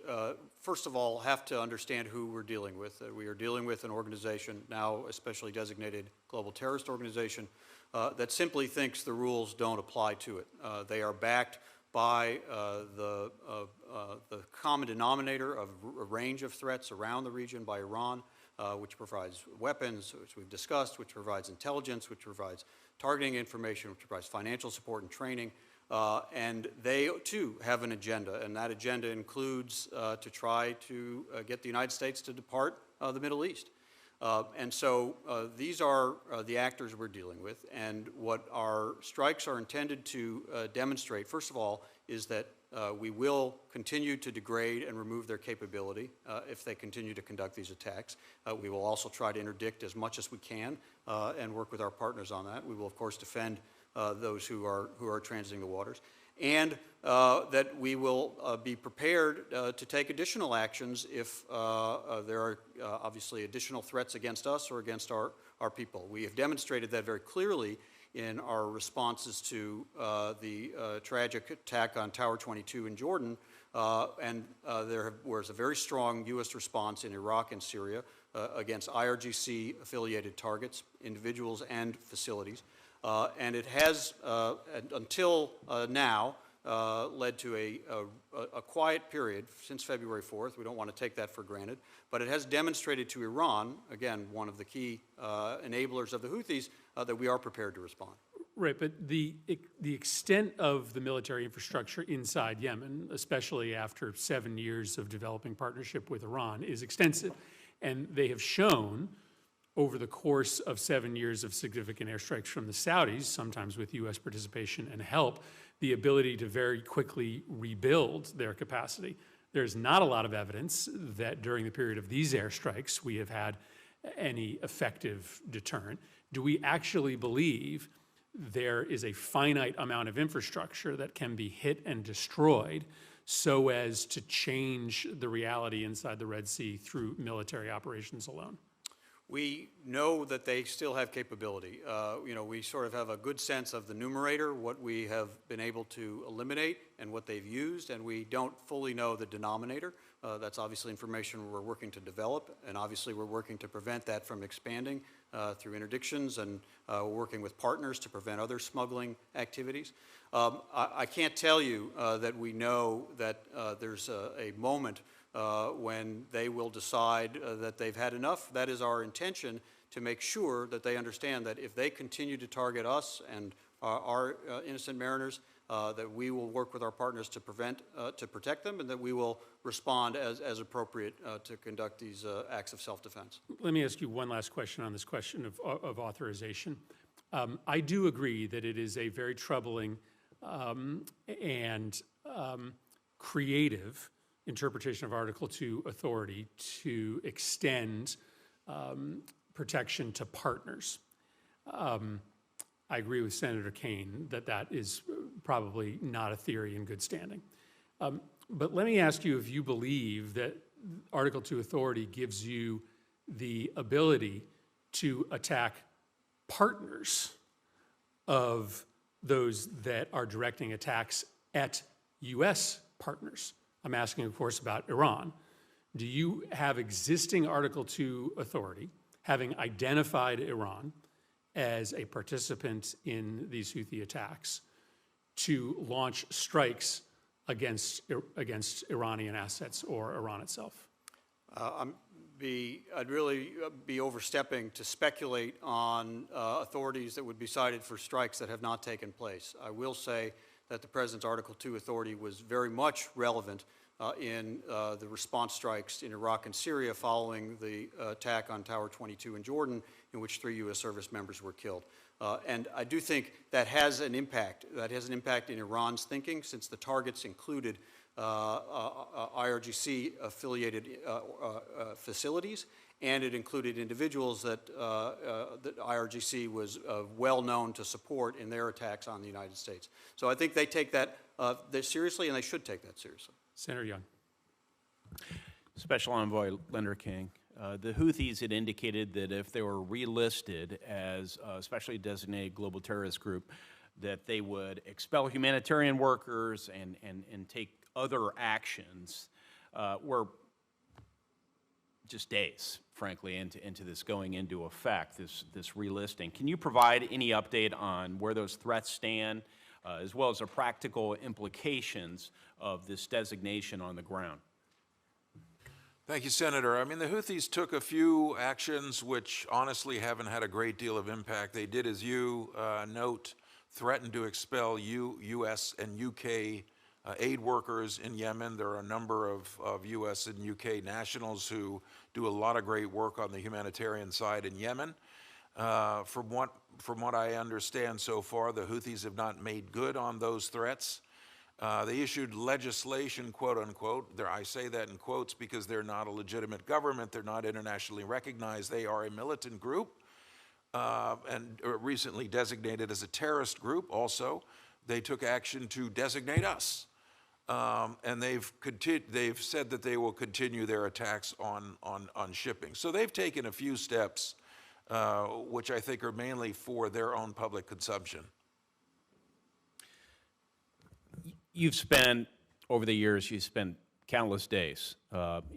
first of all have to understand who we're dealing with. We are dealing with an organization, now especially designated global terrorist organization, that simply thinks the rules don't apply to it. They are backed by the common denominator of a range of threats around the region by Iran, which provides weapons, which we've discussed, which provides intelligence, which provides targeting information, which provides financial support and training. And they, too, have an agenda, and that agenda includes to try to get the United States to depart the Middle East. And so these are the actors we're dealing with, and what our strikes are intended to demonstrate, first of all, is that we will continue to degrade and remove their capability if they continue to conduct these attacks. We will also try to interdict as much as we can and work with our partners on that. We will, of course, defend those who are transiting the waters, and that we will be prepared to take additional actions if there are obviously additional threats against us or against our people. We have demonstrated that very clearly in our responses to the tragic attack on Tower 22 in Jordan, and there was a very strong U.S. response in Iraq and Syria against IRGC-affiliated targets, individuals, and facilities. And it has, until now, led to a quiet period since February 4th. We don't want to take that for granted. But it has demonstrated to Iran, again, one of the key enablers of the Houthis, that we are prepared to respond. Right, but the extent of the military infrastructure inside Yemen, especially after 7 years of developing partnership with Iran, is extensive. And they have shown over the course of 7 years of significant airstrikes from the Saudis, sometimes with U.S. participation and help, the ability to very quickly rebuild their capacity. There's not a lot of evidence that during the period of these airstrikes we have had any effective deterrent. Do we actually believe there is a finite amount of infrastructure that can be hit and destroyed so as to change the reality inside the Red Sea through military operations alone? We know that they still have capability. We sort of have a good sense of the numerator, what we have been able to eliminate and what they've used, and we don't fully know the denominator. That's obviously information we're working to develop, and obviously we're working to prevent that from expanding through interdictions, and we're working with partners to prevent other smuggling activities. I can't tell you that we know that there's a moment when they will decide that they've had enough. That is our intention, to make sure that they understand that if they continue to target us and our innocent mariners, that we will work with our partners to protect them, and that we will respond as appropriate to conduct these acts of self-defense. Let me ask you one last question on this question of authorization. I do agree that it is a very troubling and creative interpretation of Article II authority to extend protection to partners. I agree with Senator Kaine that that is probably not a theory in good standing. But let me ask you if you believe that Article II authority gives you the ability to attack partners of those that are directing attacks at U.S. partners. I'm asking, of course, about Iran. Do you have existing Article II authority, having identified Iran as a participant in these Houthi attacks, to launch strikes against Iranian assets or Iran itself? I'd really be overstepping to speculate on authorities that would be cited for strikes that have not taken place. I will say that the President's Article 2 authority was very much relevant in the response strikes in Iraq and Syria following the attack on Tower 22 in Jordan, in which 3 U.S. service members were killed. And I do think that has an impact. That has an impact in Iran's thinking, since the targets included IRGC-affiliated facilities, and it included individuals that IRGC was well known to support in their attacks on the United States. So I think they take that seriously, and they should take that seriously. Senator Young. Special Envoy Lenderking, the Houthis had indicated that if they were relisted as a specially designated global terrorist group, that they would expel humanitarian workers and take other actions. We're just days, frankly, into this going into effect, this relisting. Can you provide any update on where those threats stand, as well as the practical implications of this designation on the ground? Thank you, Senator. I mean, the Houthis took a few actions which honestly haven't had a great deal of impact. They did, as you note, threaten to expel U.S. and U.K. Aid workers in Yemen. There are a number of U.S. and U.K. nationals who do a lot of great work on the humanitarian side in Yemen. From what I understand so far, the Houthis have not made good on those threats. They issued legislation, quote unquote. I say that in quotes because they're not a legitimate government. They're not internationally recognized. They are a militant group and recently designated as a terrorist group also. They took action to designate us. And they've said that they will continue their attacks on shipping. So they've taken a few steps, which I think are mainly for their own public consumption. You've spent, over the years, you've spent countless days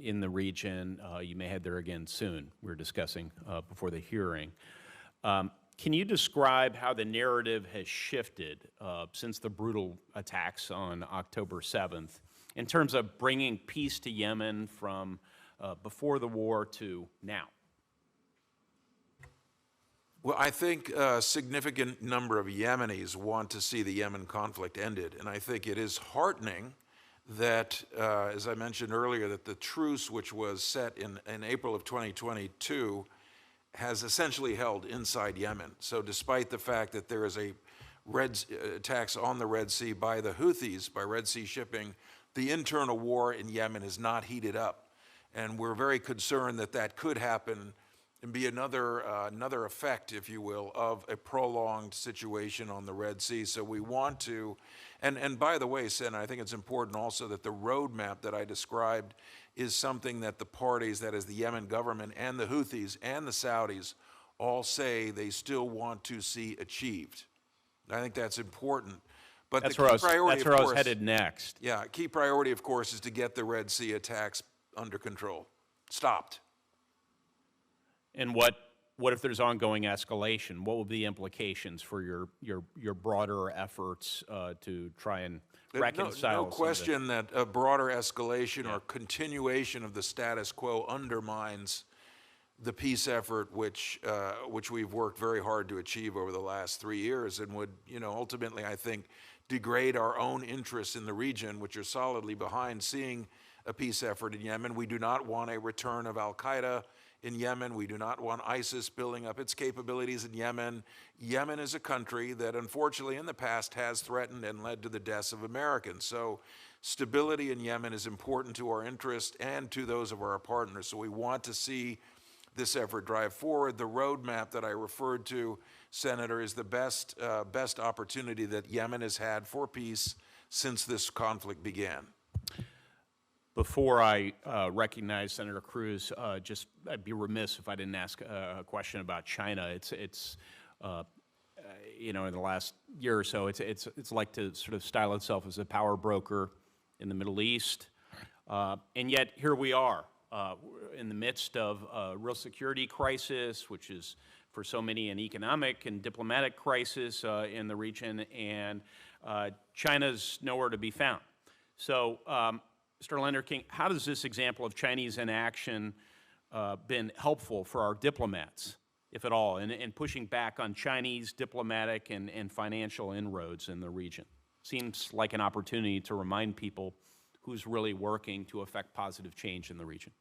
in the region. You may head there again soon. We were discussing before the hearing. Can you describe how the narrative has shifted since the brutal attacks on October 7th in terms of bringing peace to Yemen from before the war to now? Well, I think a significant number of Yemenis want to see the Yemen conflict ended, and I think it is heartening that, as I mentioned earlier, that the truce which was set in April of 2022 has essentially held inside Yemen. So despite the fact that there is a attacks on the Red Sea by the Houthis, by Red Sea shipping, the internal war in Yemen is not heated up. And we're very concerned that that could happen and be another effect, if you will, of a prolonged situation on the Red Sea. So we want to, and by the way, Senator, I think it's important also that the roadmap that I described is something that the parties, that is the Yemen government and the Houthis and the Saudis, all say they still want to see achieved. I think that's important. But that's the where key priority, I was headed next. Yeah, key priority, of course, is to get the Red Sea attacks under control, stopped. And what if there's ongoing escalation? What will be the implications for your broader efforts to try and reconcile? No question that a broader escalation or continuation of the status quo undermines the peace effort which we've worked very hard to achieve over the last 3 years, and would, ultimately, I think, degrade our own interests in the region, which are solidly behind seeing a peace effort in Yemen. We do not want a return of al-Qaeda in Yemen. We do not want ISIS building up its capabilities in Yemen. Yemen is a country that, unfortunately, in the past has threatened and led to the deaths of Americans. So stability in Yemen is important to our interest and to those of our partners. So we want to see this effort drive forward. The roadmap that I referred to, Senator, is the best opportunity that Yemen has had for peace since this conflict began. Before I recognize Senator Cruz, I'd be remiss if I didn't ask a question about China. It's in the last year or so, it's like to sort of style itself as a power broker in the Middle East, and yet here we are in the midst of a real security crisis, which is for so many an economic and diplomatic crisis in the region, and China's nowhere to be found. So. Mr. Lenderking, how does this example of Chinese inaction been helpful for our diplomats, if at all, in pushing back on Chinese diplomatic and financial inroads in the region? Seems like an opportunity to remind people who's really working to affect positive change in the region.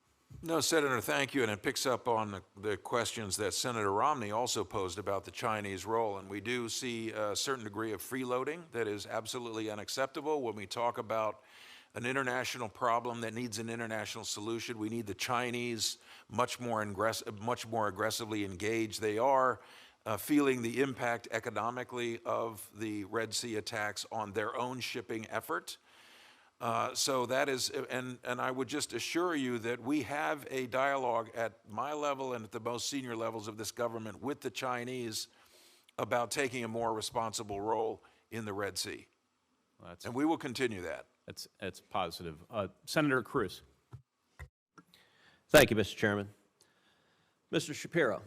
No, Senator, thank you. And it picks up on the questions that Senator Romney also posed about the Chinese role. And we do see a certain degree of freeloading that is absolutely unacceptable. When we talk about an international problem that needs an international solution, we need the Chinese much more aggressively engaged. They are feeling the impact economically of the Red Sea attacks on their own shipping effort. So that is, and I would just assure you that we have a dialogue at my level and at the most senior levels of this government with the Chinese about taking a more responsible role in the Red Sea. Well, and we will continue that. That's positive. Senator Cruz. Thank you, Mr. Chairman. Mr. Shapiro,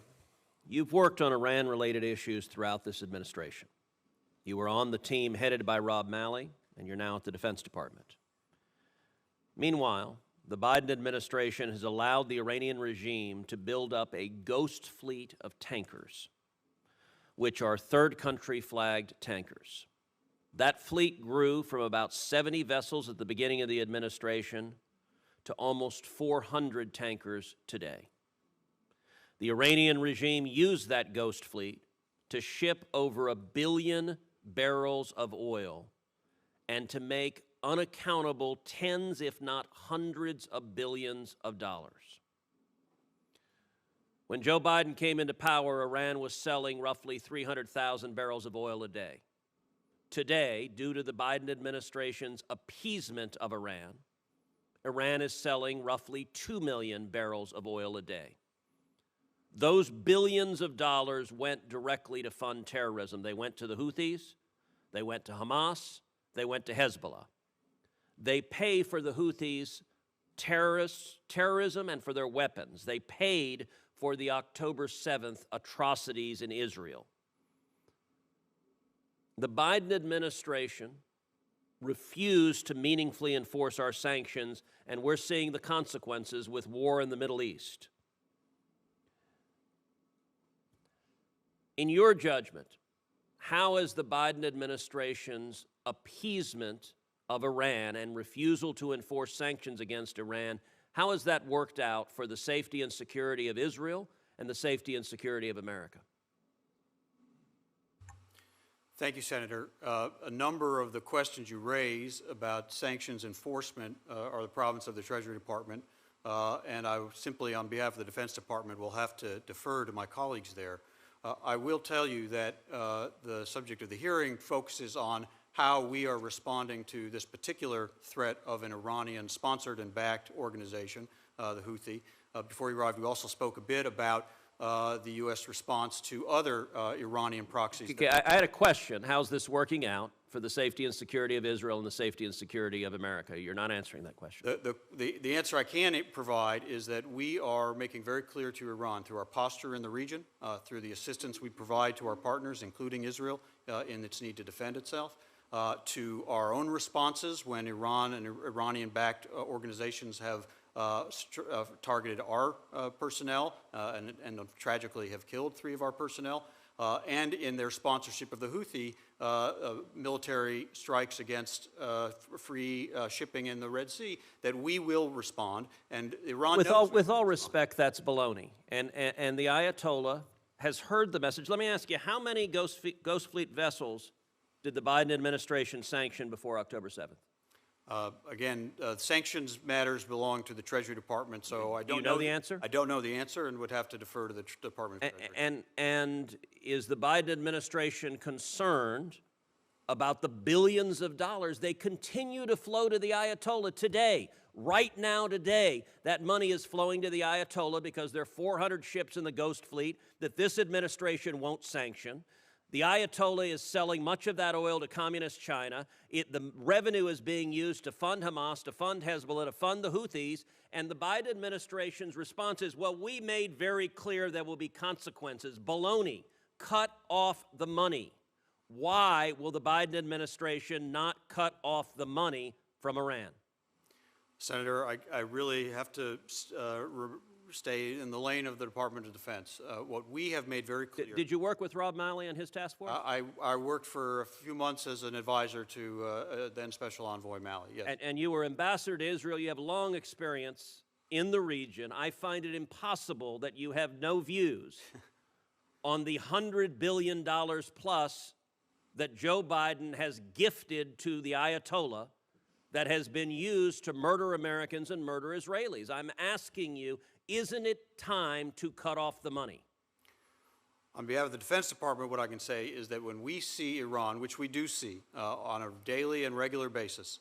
you've worked on Iran-related issues throughout this administration. You were on the team headed by Rob Malley, and you're now at the Defense Department. Meanwhile, the Biden administration has allowed the Iranian regime to build up a ghost fleet of tankers, which are third country flagged tankers. That fleet grew from about 70 vessels at the beginning of the administration to almost 400 tankers today. The Iranian regime used that ghost fleet to ship over 1 billion barrels of oil and to make unaccountable tens, if not hundreds of billions of dollars. When Joe Biden came into power, Iran was selling roughly 300,000 barrels of oil a day. Today, due to the Biden administration's appeasement of Iran, Iran is selling roughly 2 million barrels of oil a day. Those billions of dollars went directly to fund terrorism. They went to the Houthis, they went to Hamas, they went to Hezbollah. They pay for the Houthis' terrorism and for their weapons. They paid for the October 7th atrocities in Israel. The Biden administration refused to meaningfully enforce our sanctions, and we're seeing the consequences with war in the Middle East. In your judgment, how has the Biden administration's appeasement of Iran and refusal to enforce sanctions against Iran, how has that worked out for the safety and security of Israel and the safety and security of America? Thank you, Senator. A number of the questions you raise about sanctions enforcement are the province of the Treasury Department, and I simply, on behalf of the Defense Department, will have to defer to my colleagues there. I will tell you that the subject of the hearing focuses on how we are responding to this particular threat of an Iranian-sponsored and backed organization, the Houthi. Before you arrived, we also spoke a bit about the U.S. response to other Iranian proxies. Okay, I had a question. How's this working out for the safety and security of Israel and the safety and security of America? You're not answering that question. The answer I can provide is that we are making very clear to Iran, through our posture in the region, through the assistance we provide to our partners, including Israel, in its need to defend itself, to our own responses when Iran and Iranian-backed organizations have targeted our personnel and tragically have killed 3 of our personnel, and in their sponsorship of the Houthi military strikes against free shipping in the Red Sea, that we will respond. And Iran with all respect, that's baloney. And the Ayatollah has heard the message. Let me ask you, how many Ghost Fleet vessels did the Biden administration sanction before October 7th? Again, sanctions matters belong to the Treasury Department, so I don't know the answer? I don't know the answer and would have to defer to the Department of Treasury. And is the Biden administration concerned about the billions of dollars they continue to flow to the Ayatollah today? Right now, today, that money is flowing to the Ayatollah because there are 400 ships in the Ghost Fleet that this administration won't sanction. The Ayatollah is selling much of that oil to communist China. The revenue is being used to fund Hamas, to fund Hezbollah, to fund the Houthis, and the Biden administration's response is, well, we made very clear there will be consequences. Baloney. Cut off the money. Why will the Biden administration not cut off the money from Iran? Senator, I really have to stay in the lane of the Department of Defense. What we have made very clear. Did you work with Rob Malley and his task force? I worked for a few months as an advisor to then Special Envoy Malley, yes. And you were ambassador to Israel. You have long experience in the region. I find it impossible that you have no views on the $100 billion plus that Joe Biden has gifted to the Ayatollah that has been used to murder Americans and murder Israelis. I'm asking you, isn't it time to cut off the money? On behalf of the Defense Department, what I can say is that when we see Iran, which we do see on a daily and regular basis,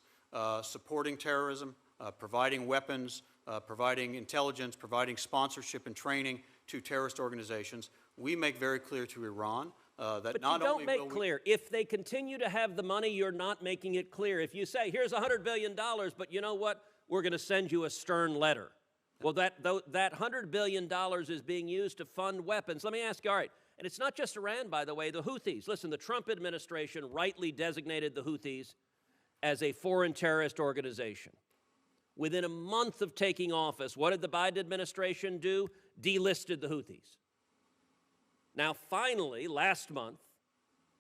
supporting terrorism, providing weapons, providing intelligence, providing sponsorship and training to terrorist organizations, we make very clear to Iran that but not you only don't will make clear. If they continue to have the money, you're not making it clear. If you say, here's $100 billion, but you know what? We're going to send you a stern letter. Well, that $100 billion is being used to fund weapons. Let me ask you, all right, and it's not just Iran, by the way, the Houthis. Listen, the Trump administration rightly designated the Houthis as a foreign terrorist organization. Within a month of taking office, what did the Biden administration do? Delisted the Houthis. Now, finally, last month,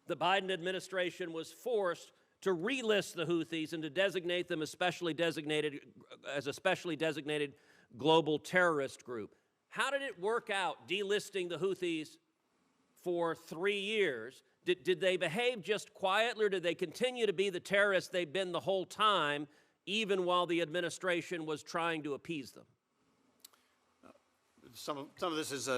the Biden administration was forced to relist the Houthis and to designate them as a specially designated global terrorist group. How did it work out, delisting the Houthis for 3 years? Did they behave just quietly, or did they continue to be the terrorists they've been the whole time, even while the administration was trying to appease them? Some of this is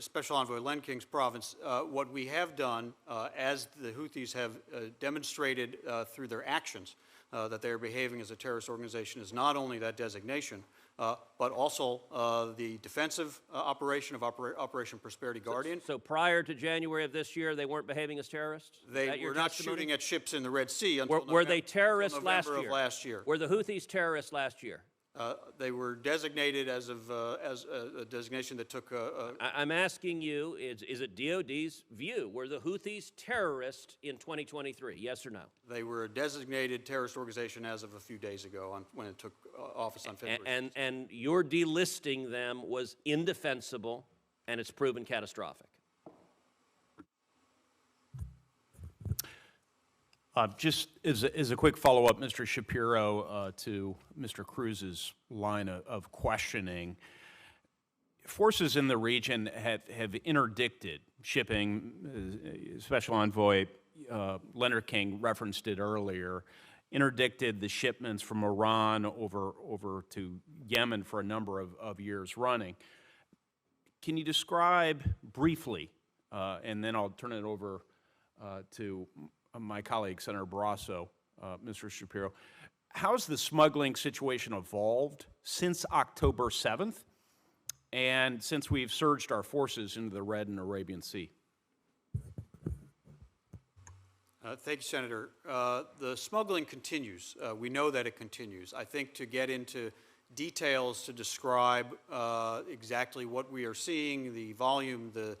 Special Envoy Lenking's province. What we have done, as the Houthis have demonstrated through their actions that they are behaving as a terrorist organization, is not only that designation, but also the defensive operation of Operation Prosperity Guardian. So prior to January of this year, they weren't behaving as terrorists? They were not shooting at ships in the Red Sea until Were they terrorists November of last year. Were the Houthis terrorists last year? They were designated as a designation that took I'm asking you, is it DOD's view? Were the Houthis terrorists in 2023, yes or no? They were a designated terrorist organization as of a few days ago when it took office on February. And your delisting them was indefensible, and it's proven catastrophic. Just as a quick follow-up, Mr. Shapiro, to Mr. Cruz's line of questioning, forces in the region have interdicted shipping. Special Envoy Lenderking referenced it earlier, interdicted the shipments from Iran over to Yemen for a number of years running. Can you describe briefly, and then I'll turn it over to my colleague, Senator Barrasso, Mr. Shapiro, how's the smuggling situation evolved since October 7th and since we've surged our forces into the Red and Arabian Sea? Thank you, Senator. The smuggling continues. We know that it continues. I think to get into details to describe exactly what we are seeing, the volume, the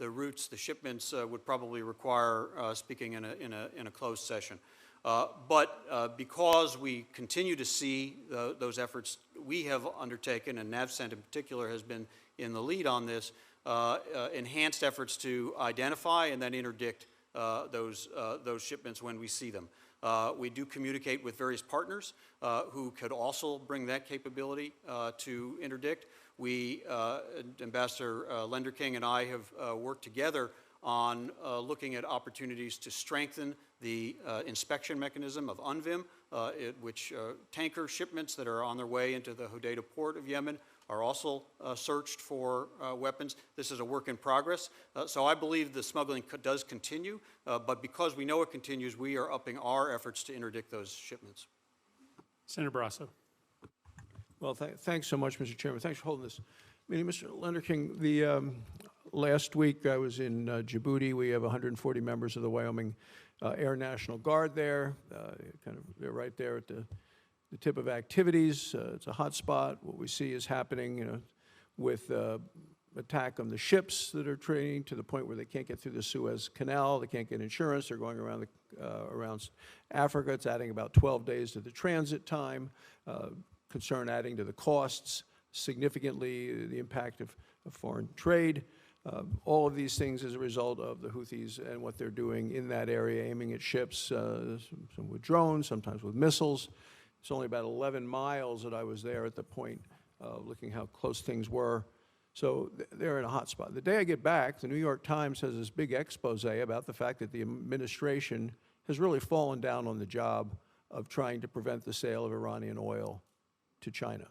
routes, the shipments would probably require speaking in a closed session. But because we continue to see those efforts we have undertaken, and NAVCENT in particular has been in the lead on this, enhanced efforts to identify and then interdict those shipments when we see them. We do communicate with various partners who could also bring that capability to interdict. We, Ambassador Lenderking and I have worked together on looking at opportunities to strengthen the inspection mechanism of UNVIM, which tanker shipments that are on their way into the Hodeidah port of Yemen are also searched for weapons. This is a work in progress. So I believe the smuggling does continue, but because we know it continues, we are upping our efforts to interdict those shipments. Senator Barrasso. Well, thanks so much, Mr. Chairman. Thanks for holding this meeting. Mr. Lenderking, the last week I was in Djibouti. We have 140 members of the Wyoming Air National Guard there. They're right there at the tip of activities. It's a hot spot. What we see is happening, with attack on the ships that are training to the point where they can't get through the Suez Canal. They can't get insurance. They're going around Africa. It's adding about 12 days to the transit time. concern adding to the costs, significantly the impact of foreign trade. All of these things as a result of the Houthis and what they're doing in that area, aiming at ships, some with drones, sometimes with missiles. It's only about 11 miles that I was there at the point, looking how close things were. So they're in a hot spot. The day I get back, the New York Times has this big expose about the fact that the administration has really fallen down on the job of trying to prevent the sale of Iranian oil to China.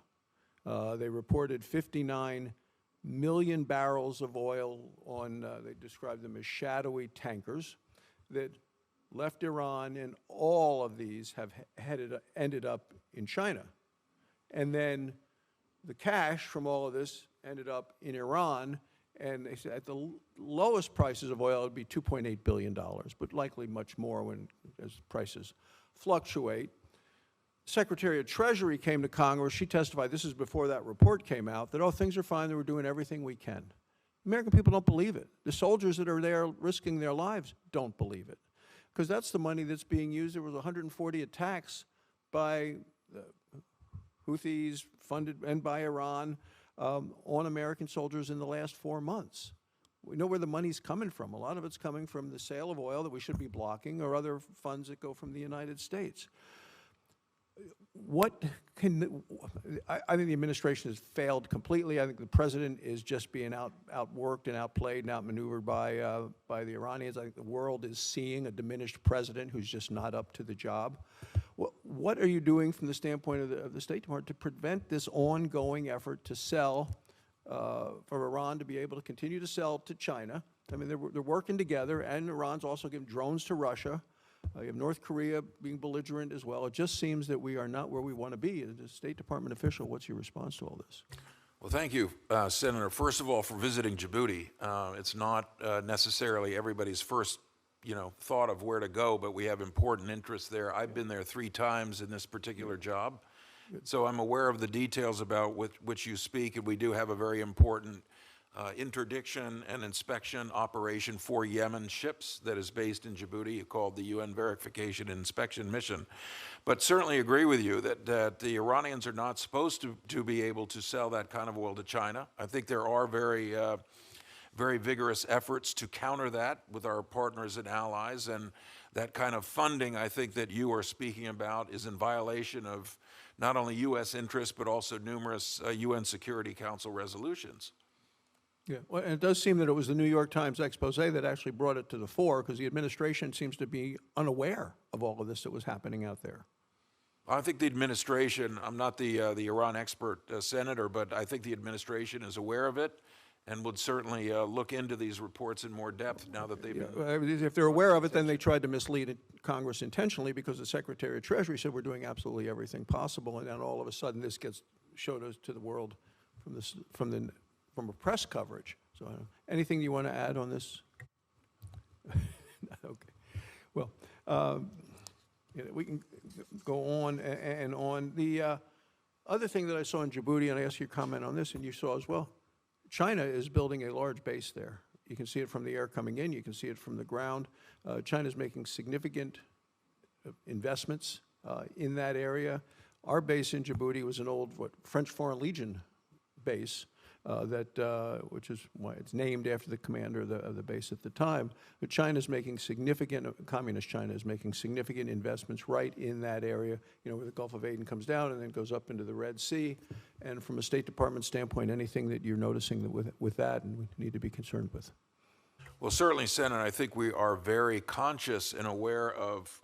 They reported 59 million barrels of oil on, they described them as shadowy tankers that left Iran, and all of these have ended up in China. And then the cash from all of this ended up in Iran, and they said at the lowest prices of oil it would be $2.8 billion, but likely much more as prices fluctuate. Secretary of Treasury came to Congress. She testified, this is before that report came out, that, oh, things are fine, that we're doing everything we can. American people don't believe it. The soldiers that are there risking their lives don't believe it, because that's the money that's being used. There was 140 attacks by the Houthis, funded and by Iran, on American soldiers in the last 4 months. We know where the money's coming from. A lot of it's coming from the sale of oil that we should be blocking, or other funds that go from the United States. I think the administration has failed completely. I think the president is just being outworked and outplayed and outmaneuvered by the Iranians. I think the world is seeing a diminished president who's just not up to the job. What are you doing from the standpoint of the State Department to prevent this ongoing effort to sell, for Iran to be able to continue to sell to China? I mean, they're working together, and Iran's also giving drones to Russia. You have North Korea being belligerent as well. It just seems that we are not where we want to be. As a State Department official, what's your response to all this? Well, thank you, Senator, first of all, for visiting Djibouti. It's not necessarily everybody's first thought of where to go, but we have important interests there. I've been there 3 times in this particular job, so I'm aware of the details about which you speak, and we do have a very important interdiction and inspection operation for Yemen ships that is based in Djibouti, called the UN Verification and Inspection Mission. But certainly agree with you that the Iranians are not supposed to be able to sell that kind of oil to China. I think there are very vigorous efforts to counter that with our partners and allies, and that kind of funding, I think, that you are speaking about is in violation of not only U.S. interests, but also numerous UN Security Council resolutions. Yeah, well, and it does seem that it was the New York Times expose that actually brought it to the fore, because the administration seems to be unaware of all of this that was happening out there. I think the administration, I'm not the Iran expert, Senator, but I think the administration is aware of it and would certainly look into these reports in more depth now that they've been... If they're aware of it, then they tried to mislead Congress intentionally, because the Secretary of Treasury said we're doing absolutely everything possible, and then all of a sudden this gets showed us to the world from a press coverage. So anything you want to add on this? Okay. Well, we can go on and on. The other thing that I saw in Djibouti, and I asked you to comment on this, and you saw as well, China is building a large base there. You can see it from the air coming in. You can see it from the ground. China's making significant investments in that area. Our base in Djibouti was an old French Foreign Legion base, which is why it's named after the commander of the base at the time. But China's making communist China is making significant investments right in that area, where the Gulf of Aden comes down and then goes up into the Red Sea. And from a State Department standpoint, anything that you're noticing with that and we need to be concerned with? Well, certainly, Senator, I think we are very conscious and aware of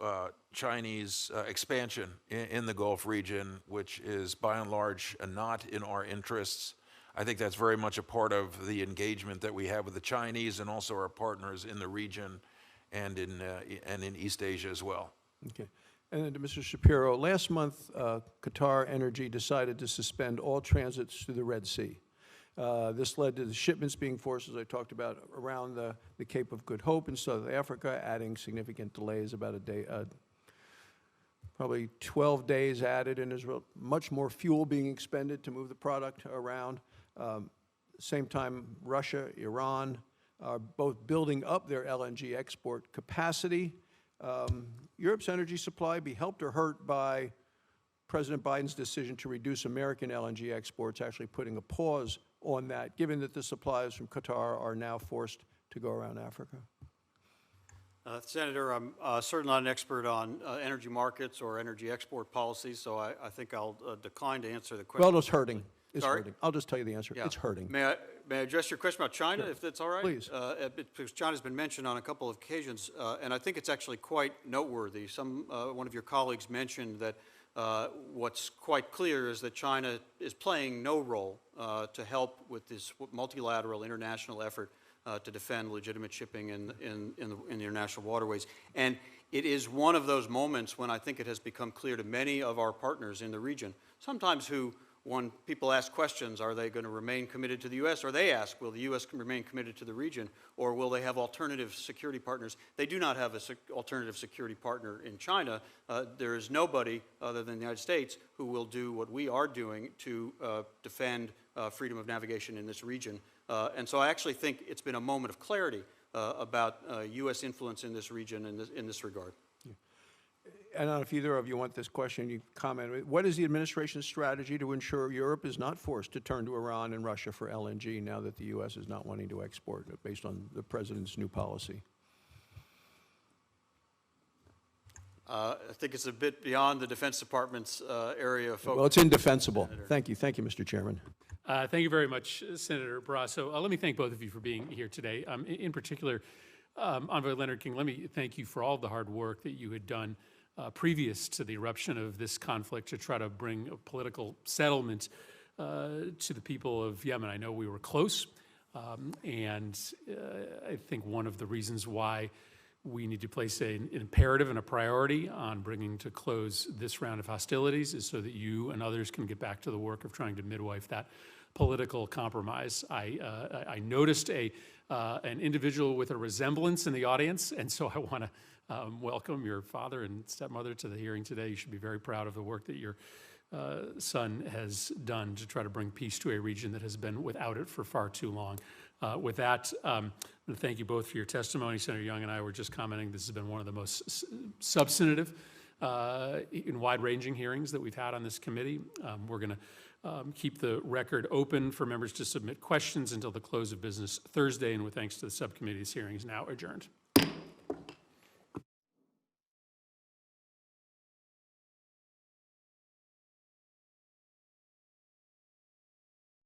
Chinese expansion in the Gulf region, which is by and large not in our interests. I think that's very much a part of the engagement that we have with the Chinese and also our partners in the region and in East Asia as well. Okay. And then to Mr. Shapiro, last month, Qatar Energy decided to suspend all transits through the Red Sea. This led to the shipments being forced, as I talked about, around the Cape of Good Hope in South Africa, adding significant delays, about a day, probably 12 days added, and there's much more fuel being expended to move the product around. Same time, Russia, Iran are both building up their LNG export capacity. Europe's energy supply be helped or hurt by President Biden's decision to reduce American LNG exports actually putting a pause on that, given that the supplies from Qatar are now forced to go around Africa? Senator, I'm certainly not an expert on energy markets or energy export policies, so I think I'll decline to answer the question. Well, it's hurting. It's Sorry? hurting. I'll just tell you the answer. Yeah. It's hurting. May I address your question about China, if that's all right? Please. Because China's been mentioned on a couple of occasions, and I think it's actually quite noteworthy. One of your colleagues mentioned that what's quite clear is that China is playing no role to help with this multilateral international effort to defend legitimate shipping in the international waterways. And it is one of those moments when I think it has become clear to many of our partners in the region, sometimes when people ask questions, are they going to remain committed to the U.S., or they ask, will the U.S. remain committed to the region, or will they have alternative security partners? They do not have an alternative security partner in China. There is nobody other than the United States who will do what we are doing to defend freedom of navigation in this region. And so I actually think it's been a moment of clarity about U.S. influence in this region in this regard. I don't know if either of you want this question, you comment. What is the administration's strategy to ensure Europe is not forced to turn to Iran and Russia for LNG now that the U.S. is not wanting to export based on the president's new policy? I think it's a bit beyond the Defense Department's area of focus. Well, it's indefensible. Thank you. Thank you, Mr. Chairman. Thank you very much, Senator Barrasso. Let me thank both of you for being here today. In particular, Envoy Lenderking, let me thank you for all the hard work that you had done previous to the eruption of this conflict to try to bring a political settlement to the people of Yemen. I know we were close, and I think one of the reasons why we need to place an imperative and a priority on bringing to close this round of hostilities is so that you and others can get back to the work of trying to midwife that political compromise. I noticed an individual with a resemblance in the audience, and so I want to welcome your father and stepmother to the hearing today. You should be very proud of the work that your son has done to try to bring peace to a region that has been without it for far too long. With that, thank you both for your testimony. Senator Young and I were just commenting this has been one of the most substantive and wide-ranging hearings that we've had on this committee. We're going to keep the record open for members to submit questions until the close of business Thursday, and with thanks to the subcommittee, this hearing is now adjourned.